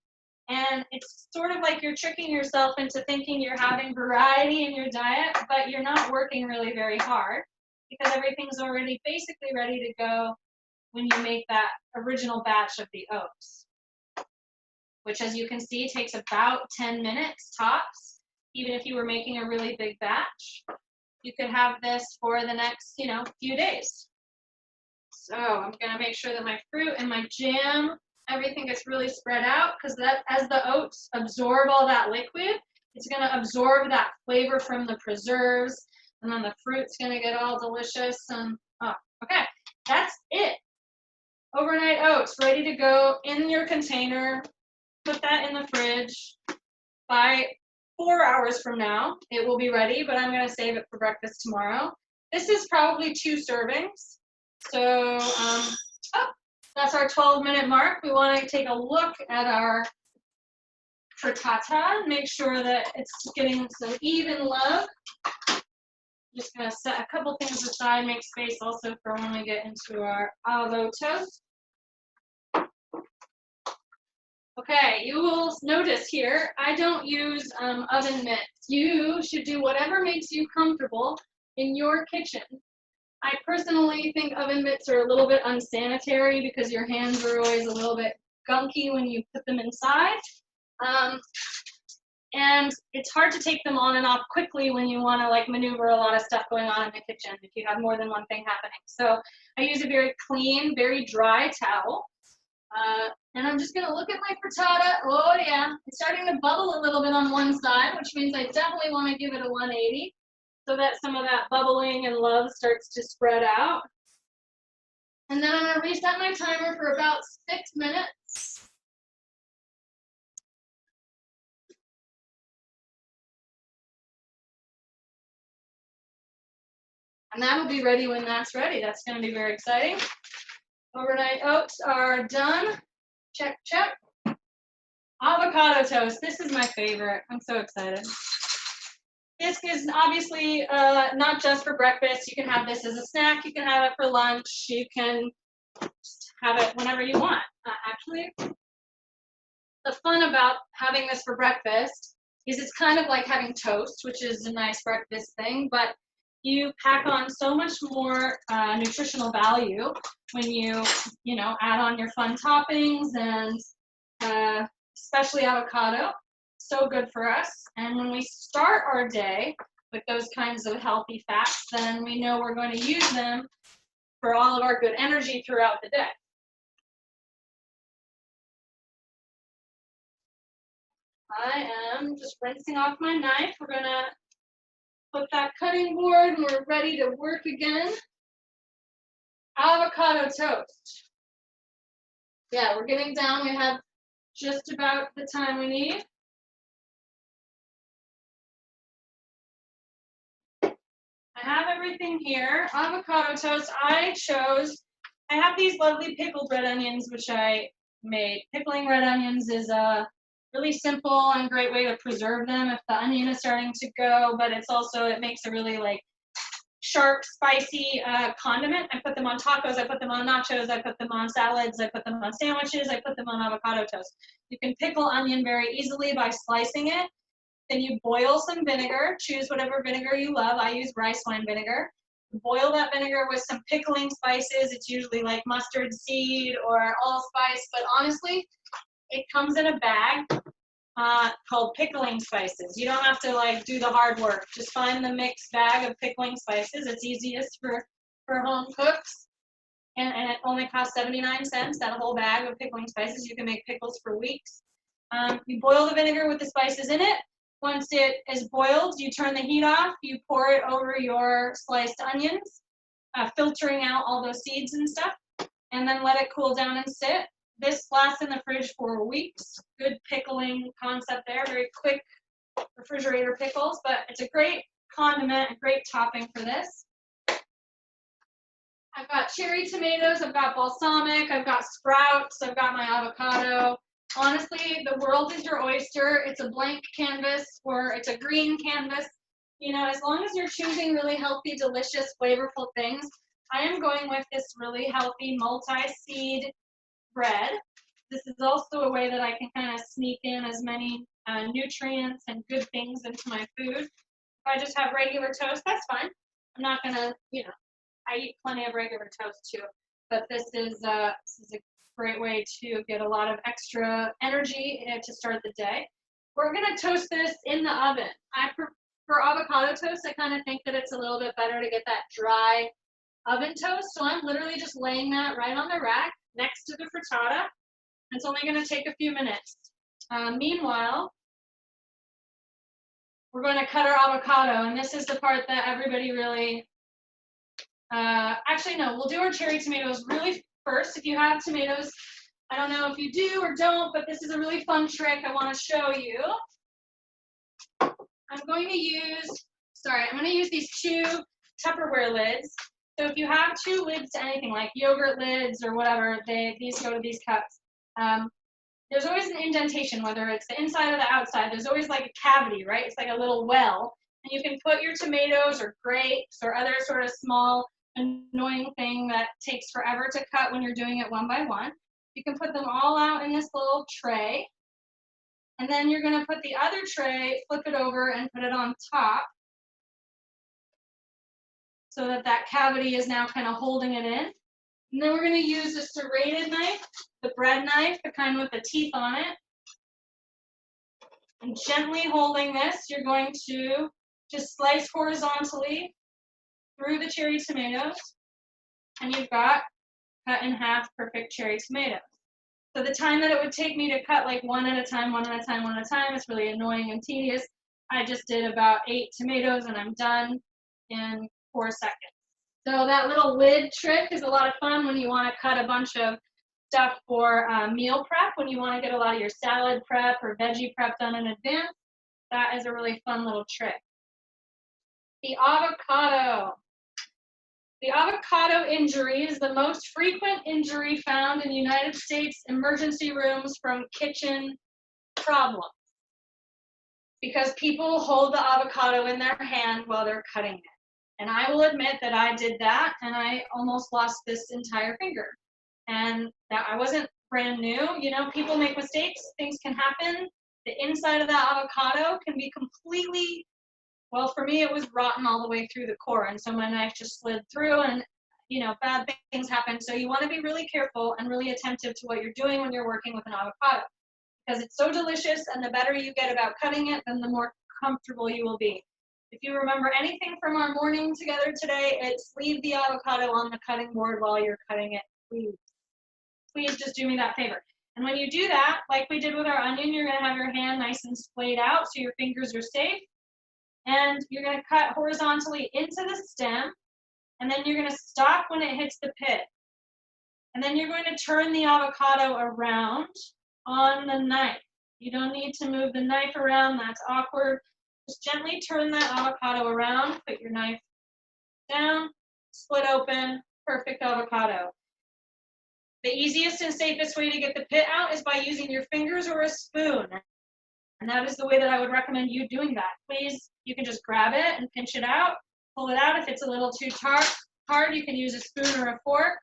And it's sort of like you're tricking yourself into thinking you're having variety in your diet, but you're not working really very hard because everything's already basically ready to go when you make that original batch of the oats, which, as you can see, takes about 10 minutes tops. Even if you were making a really big batch, you could have this for the next, few days. So I'm going to make sure that my fruit and my jam, everything gets really spread out, because that, as the oats absorb all that liquid, it's going to absorb that flavor from the preserves, and then the fruit's going to get all delicious. And okay, that's it. Overnight oats ready to go in your container. Put that in the fridge. By 4 hours from now, it will be ready, but I'm going to save it for breakfast tomorrow. This is probably 2 servings. So that's our 12-minute mark. We want to take a look at our frittata and make sure that it's getting some even love. Just going to set a couple things aside, make space also for when we get into our avocado toast. Okay, you will notice here, I don't use oven mitts. You should do whatever makes you comfortable in your kitchen. I personally think oven mitts are a little bit unsanitary because your hands are always a little bit gunky when you put them inside. And it's hard to take them on and off quickly when you want to maneuver a lot of stuff going on in the kitchen if you have more than one thing happening. So I use a very clean, very dry towel. And I'm just going to look at my frittata. Oh yeah, it's starting to bubble a little bit on one side, which means I definitely want to give it a 180 so that some of that bubbling and love starts to spread out. And then I'm going to reset my timer for about 6 minutes. And that'll be ready when that's ready. That's going to be very exciting. Overnight oats are done. Check, check. Avocado toast. This is my favorite. I'm so excited. This is obviously not just for breakfast. You can have this as a snack. You can have it for lunch. You can just have it whenever you want. Actually, the fun about having this for breakfast is it's kind of like having toast, which is a nice breakfast thing, but you pack on so much more nutritional value when you add on your fun toppings and especially avocado. So good for us. And when we start our day with those kinds of healthy fats, then we know we're going to use them for all of our good energy throughout the day. I am just rinsing off my knife. We're gonna put that cutting board and we're ready to work again. Avocado toast. Yeah, we're getting down. We have just about the time we need. I have everything here. Avocado toast, I have these lovely pickled red onions, which I made. Pickling red onions is a really simple and great way to preserve them if the onion is starting to go, but it makes a really like sharp, spicy condiment. I put them on tacos, I put them on nachos, I put them on salads, I put them on sandwiches, I put them on avocado toast. You can pickle onion very easily by slicing it. Then you boil some vinegar, choose whatever vinegar you love. I use rice wine vinegar. Boil that vinegar with some pickling spices. It's usually like mustard seed or allspice, but honestly, it comes in a bag called pickling spices. You don't have to like do the hard work. Just find the mixed bag of pickling spices. It's easiest for home cooks. And it only costs 79 cents, that whole bag of pickling spices. You can make pickles for weeks. You boil the vinegar with the spices in it. Once it is boiled, you turn the heat off, you pour it over your sliced onions, filtering out all those seeds and stuff, and then let it cool down and sit. This lasts in the fridge for weeks. Good pickling concept there, very quick refrigerator pickles, but it's a great condiment, a great topping for this. I've got cherry tomatoes, I've got balsamic, I've got sprouts, I've got my avocado. Honestly, the world is your oyster. It's a blank canvas or it's a green canvas. You know, as long as you're choosing really healthy, delicious, flavorful things. I am going with this really healthy multi-seed bread. This is also a way that I can kind of sneak in as many nutrients and good things into my food. If I just have regular toast, that's fine. I'm not gonna, I eat plenty of regular toast too. But this is a great way to get a lot of extra energy to start the day. We're gonna toast this in the oven. For avocado toast, I kind of think that it's a little bit better to get that dry oven toast. So I'm literally just laying that right on the rack next to the frittata. It's only gonna take a few minutes. Meanwhile, we're going to cut our avocado, and this is the part that everybody really, actually no, we'll do our cherry tomatoes really first. If you have tomatoes, I don't know if you do or don't, but this is a really fun trick I want to show you. I'm going to use these two Tupperware lids. So if you have two lids to anything like yogurt lids or whatever, these go to these cups. There's always an indentation, whether it's the inside or the outside. There's always like a cavity, right? It's like a little well. And you can put your tomatoes or grapes or other sort of small annoying thing that takes forever to cut when you're doing it one by one. You can put them all out in this little tray. And then you're going to put the other tray, flip it over, and put it on top so that that cavity is now kind of holding it in. And then we're going to use a serrated knife, the bread knife, the kind with the teeth on it. And gently holding this, you're going to just slice horizontally through the cherry tomatoes. And you've got cut in half perfect cherry tomatoes. So the time that it would take me to cut like one at a time, it's really annoying and tedious. I just did about 8 tomatoes and I'm done in 4 seconds. So that little lid trick is a lot of fun when you want to cut a bunch of stuff for meal prep, when you want to get a lot of your salad prep or veggie prep done in advance. That is a really fun little trick. The avocado. The avocado injury is the most frequent injury found in United States emergency rooms from kitchen problems, because people hold the avocado in their hand while they're cutting it. And I will admit that I did that, and I almost lost this entire finger. And that I wasn't brand new. You know, people make mistakes. Things can happen. The inside of that avocado can be completely, well, for me, it was rotten all the way through the core. And so my knife just slid through and, you know, bad things happen. So you want to be really careful and really attentive to what you're doing when you're working with an avocado. because it's so delicious, and the better you get about cutting it, then the more comfortable you will be. If you remember anything from our morning together today, it's leave the avocado on the cutting board while you're cutting it, please. Please just do me that favor. And when you do that, like we did with our onion, you're going to have your hand nice and splayed out so your fingers are safe. And you're going to cut horizontally into the stem, and then you're going to stop when it hits the pit. And then you're going to turn the avocado around on the knife. You don't need to move the knife around, that's awkward. Just gently turn that avocado around, put your knife down, split open, perfect avocado. The easiest and safest way to get the pit out is by using your fingers or a spoon. And that is the way that I would recommend you doing that. Please, you can just grab it and pinch it out, pull it out. If it's a little too hard, you can use a spoon or a fork.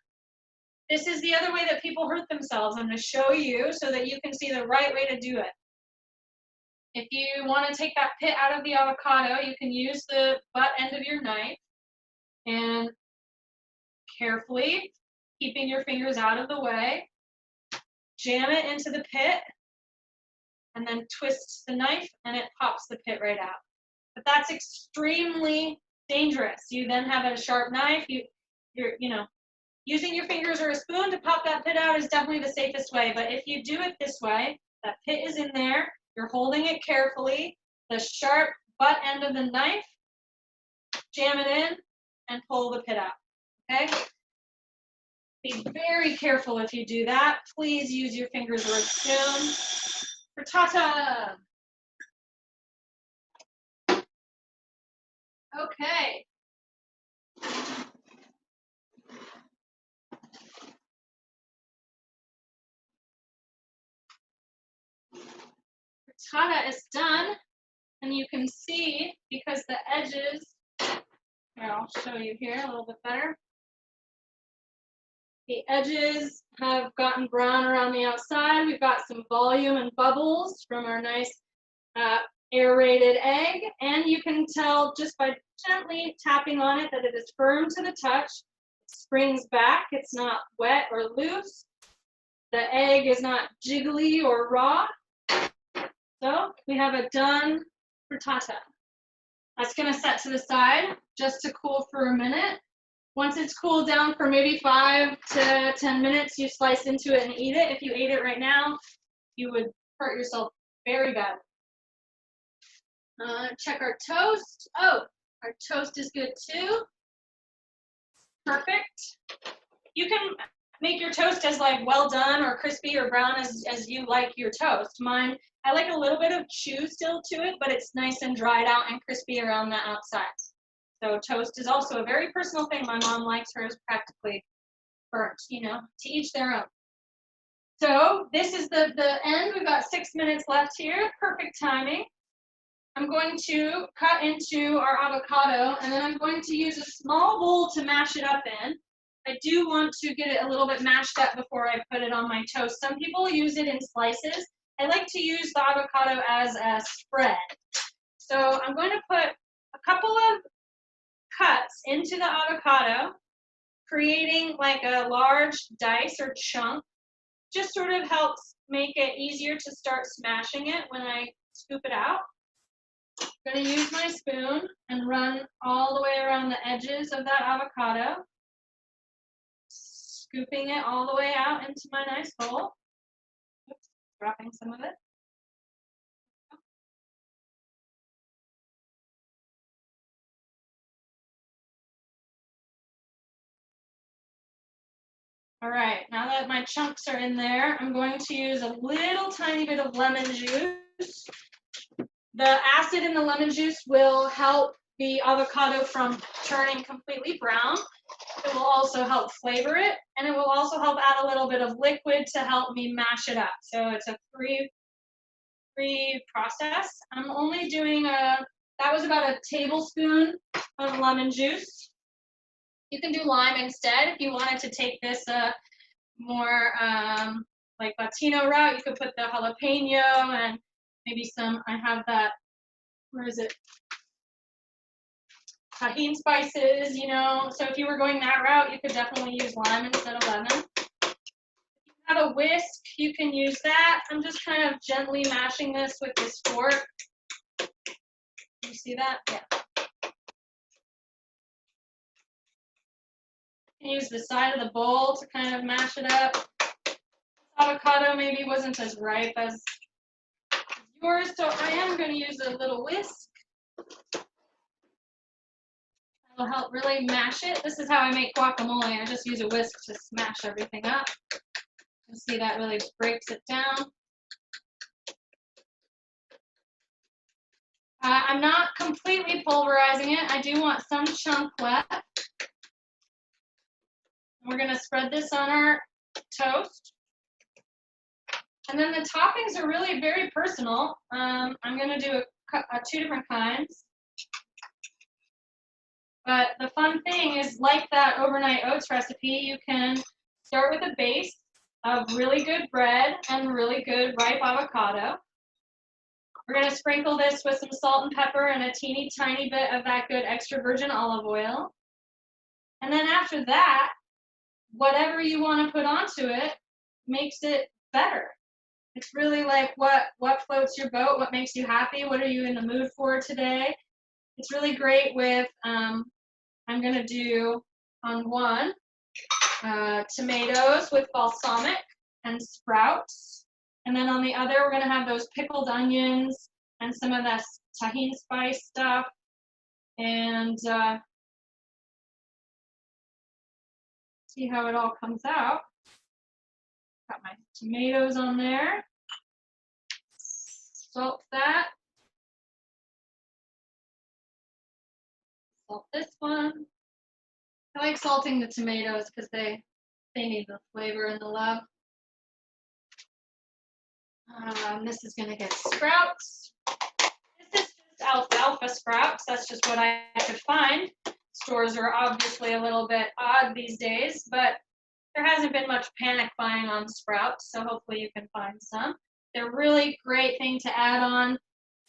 This is the other way that people hurt themselves. I'm going to show you so that you can see the right way to do it. If you want to take that pit out of the avocado, you can use the butt end of your knife and carefully, keeping your fingers out of the way, jam it into the pit, and then twist the knife, and it pops the pit right out. But that's extremely dangerous. You then have a sharp knife. Using your fingers or a spoon to pop that pit out is definitely the safest way. But if you do it this way, that pit is in there. You're holding it carefully. The sharp butt end of the knife, jam it in, and pull the pit out. Okay? Be very careful if you do that. Please use your fingers or a spoon. Frittata. Okay. Frittata is done, and you can see because the edges, here I'll show you here a little bit better. The edges have gotten brown around the outside. We've got some volume and bubbles from our nice aerated egg, and you can tell just by gently tapping on it that it is firm to the touch. It springs back. It's not wet or loose. The egg is not jiggly or raw. So we have a done frittata. That's going to set to the side just to cool for a minute. Once it's cooled down for maybe 5 to 10 minutes, you slice into it and eat it. If you ate it right now, you would hurt yourself very badly. Check our toast. Oh, our toast is good too. Perfect. You can make your toast as like well done or crispy or brown as you like your toast. Mine, I like a little bit of chew still to it, but it's nice and dried out and crispy around the outside. So toast is also a very personal thing. My mom likes hers practically burnt, to each their own. So this is the end. We've got 6 minutes left here. Perfect timing. I'm going to cut into our avocado, and then I'm going to use a small bowl to mash it up in. I do want to get it a little bit mashed up before I put it on my toast. Some people use it in slices. I like to use the avocado as a spread. So I'm going to put a couple of cuts into the avocado, creating like a large dice or chunk. Just sort of helps make it easier to start smashing it when I scoop it out. I'm going to use my spoon and run all the way around the edges of that avocado, scooping it all the way out into my nice bowl. Oops, dropping some of it. All right, now that my chunks are in there, I'm going to use a little tiny bit of lemon juice. The acid in the lemon juice will help the avocado from turning completely brown. It will also help flavor it, and it will also help add a little bit of liquid to help me mash it up. So it's a free process. I'm only doing that was about a tablespoon of lemon juice. You can do lime instead. If you wanted to take this more like Patino route, you could put the jalapeno and maybe some, I have that, where is it? Hakim spices, So if you were going that route, you could definitely use lime instead of lemon. If you Have a whisk, you can use that. I'm just kind of gently mashing this with this fork. You see that? Yeah. You can use the side of the bowl to kind of mash it up. This avocado maybe wasn't as ripe as yours, so I am going to use a little whisk. That'll help really mash it. This is how I make guacamole. I just use a whisk to smash everything up. You see that really breaks it down. I'm not completely pulverizing it. I do want some chunk left. We're going to spread this on our toast. And then the toppings are really very personal. I'm going to do two different kinds. But the fun thing is, like that overnight oats recipe, you can start with a base of really good bread and really good ripe avocado. We're going to sprinkle this with some salt and pepper and a teeny tiny bit of that good extra virgin olive oil. And then after that, whatever you want to put onto it makes it better. It's really like what floats your boat, what makes you happy, what are you in the mood for today. It's really great with, I'm going to do on one, tomatoes with balsamic and sprouts. And then on the other, we're going to have those pickled onions and some of that tahini spice stuff. And see how it all comes out. Got my tomatoes on there. Salt that. Salt this one. I like salting the tomatoes because they need the flavor and the love. This is going to get sprouts. This is just alfalfa sprouts. That's just what I could find. Stores are obviously a little bit odd these days, but there hasn't been much panic buying on sprouts, so hopefully you can find some. They're a really great thing to add on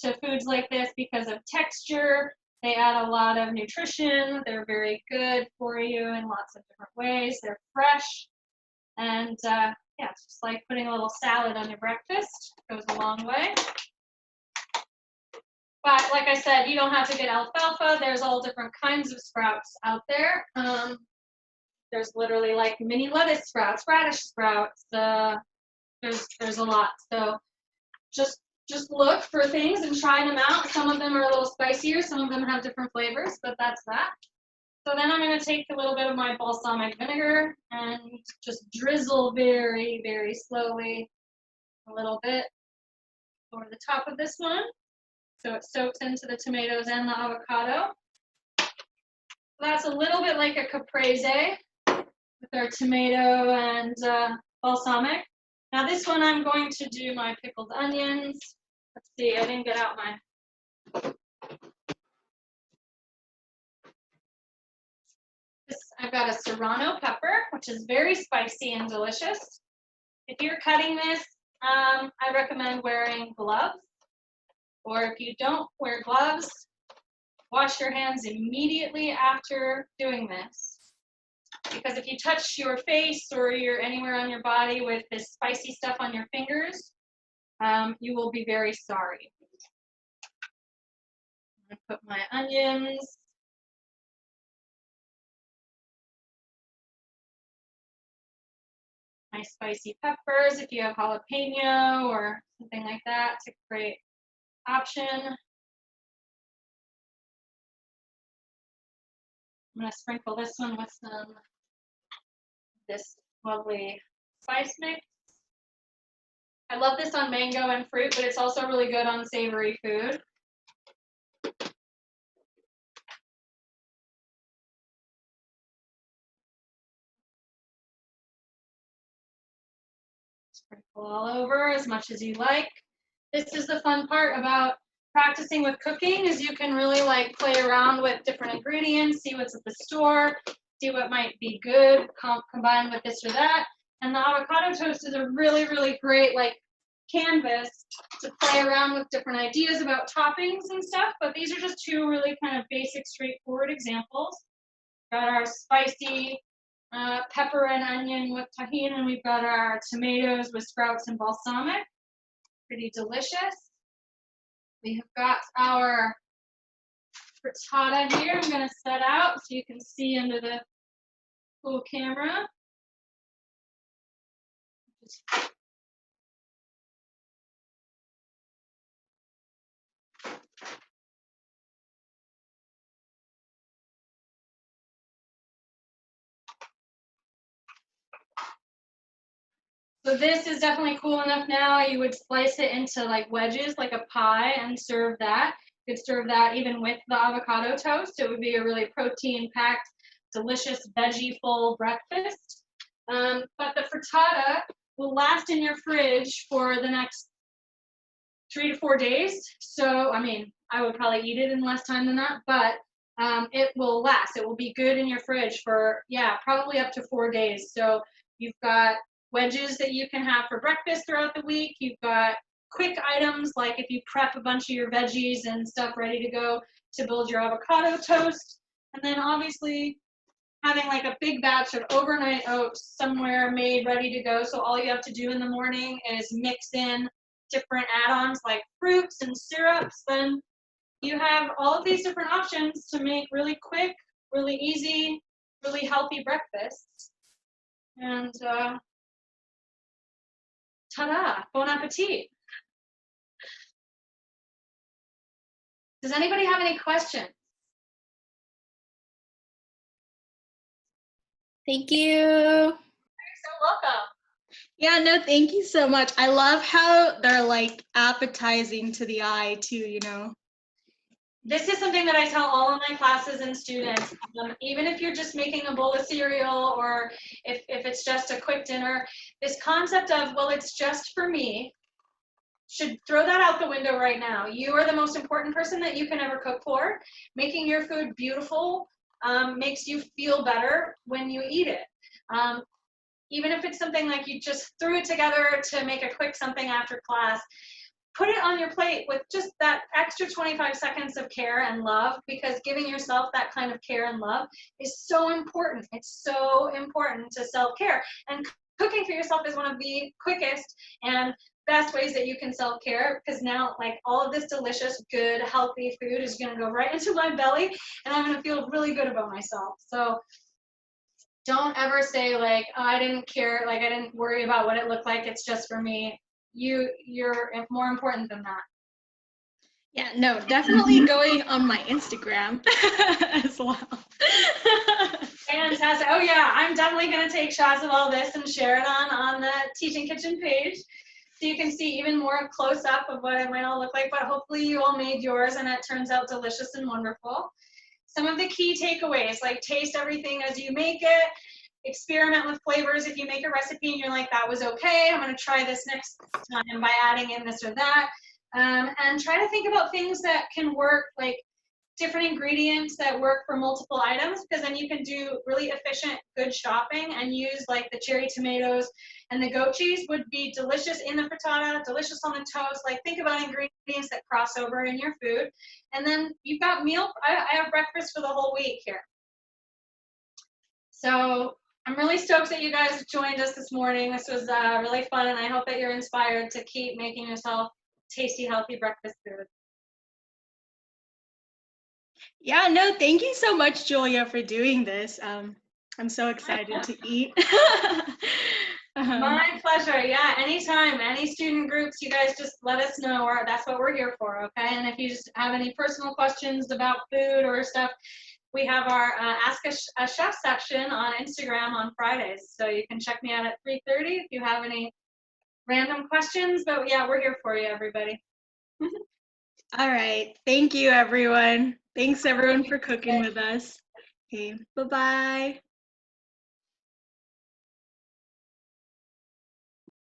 to foods like this because of texture. They add a lot of nutrition. They're very good for you in lots of different ways. They're fresh. And yeah, it's just like putting a little salad on your breakfast. It goes a long way. But like I said, you don't have to get alfalfa. There's all different kinds of sprouts out there. There's literally like mini lettuce sprouts, radish sprouts. There's a lot. So just look for things and try them out. Some of them are a little spicier. Some of them have different flavors, but that's that. So then I'm going to take a little bit of my balsamic vinegar and just drizzle very, very slowly a little bit over the top of this one. So it soaks into the tomatoes and the avocado. So that's a little bit like a caprese with our tomato and balsamic. Now this one I'm going to do my pickled onions. Let's see, I didn't get out my... I've got a serrano pepper, which is very spicy and delicious. If you're cutting this, I recommend wearing gloves. Or if you don't wear gloves, wash your hands immediately after doing this. Because if you touch your face or you're anywhere on your body with this spicy stuff on your fingers, you will be very sorry. I'm going to put my onions. My spicy peppers, if you have jalapeno or something like that, it's a great option. I'm going to sprinkle this one with this lovely spice mix. I love this on mango and fruit, but it's also really good on savory food. Sprinkle all over as much as you like. This is the fun part about practicing with cooking, is you can really like play around with different ingredients, see what's at the store, see what might be good, combine with this or that. And the avocado toast is a really, really great like canvas to play around with different ideas about toppings and stuff. But these are just two really kind of basic, straightforward examples. Got our spicy pepper and onion with tahini, and we've got our tomatoes with sprouts and balsamic. Pretty delicious. We have got our frittata here. I'm going to set out so you can see under the cool camera. So this is definitely cool enough now. You would slice it into like wedges, like a pie, and serve that. You could serve that even with the avocado toast. It would be a really protein-packed, delicious, veggie-full breakfast. But the frittata will last in your fridge for the next 3 to 4 days. So, I mean, I would probably eat it in less time than that, but it will last. It will be good in your fridge for, yeah, probably up to 4 days. So you've got wedges that you can have for breakfast throughout the week. You've got quick items like if you prep a bunch of your veggies and stuff ready to go to build your avocado toast. And then obviously having like a big batch of overnight oats somewhere made ready to go. So all you have to do in the morning is mix in different add-ons like fruits and syrups. Then you have all of these different options to make really quick, really easy, really healthy breakfasts. And ta-da, bon appetit. Does anybody have any questions? Thank you. You're so welcome. Yeah, no, thank you so much. I love how they're like appetizing to the eye too, you know. This is something that I tell all of my classes and students, even if you're just making a bowl of cereal or if it's just a quick dinner, this concept of, well, it's just for me, should throw that out the window right now. You are the most important person that you can ever cook for. Making your food beautiful makes you feel better when you eat it. Even if it's something like you just threw it together to make a quick something after class, put it on your plate with just that extra 25 seconds of care and love, because giving yourself that kind of care and love is so important. It's so important to self-care. And cooking for yourself is one of the quickest and best ways that you can self-care, because now like all of this delicious, good, healthy food is going to go right into my belly and I'm going to feel really good about myself. So don't ever say like, oh, I didn't care, like I didn't worry about what it looked like, it's just for me. You're more important than that. Yeah, no, definitely going on my Instagram as well. Fantastic. Oh yeah, I'm definitely gonna take shots of all this and share it on the Teaching Kitchen page, so you can see even more close up of what it might all look like. But hopefully you all made yours and it turns out delicious and wonderful. Some of the key takeaways, like taste everything as you make it. Experiment with flavors. If you make a recipe and you're like, that was okay, I'm going to try this next time by adding in this or that. And try to think about things that can work, like different ingredients that work for multiple items, because then you can do really efficient, good shopping and use like the cherry tomatoes and the goat cheese would be delicious in the frittata, delicious on the toast. Like think about ingredients that cross over in your food. And then you've got I have breakfast for the whole week here. So I'm really stoked that you guys joined us this morning. This was really fun, and I hope that you're inspired to keep making yourself tasty, healthy breakfast food. Yeah, no, thank you so much, Julia, for doing this. I'm so excited to eat. My pleasure. Yeah, anytime, any student groups, you guys just let us know. That's what we're here for, okay? And if you just have any personal questions about food or stuff, we have our Ask a Chef section on Instagram on Fridays. So you can check me out at 3:30 if you have any random questions. But yeah, we're here for you, everybody. All right. Thank you, everyone. Thanks, everyone, for cooking with us. Okay, bye-bye.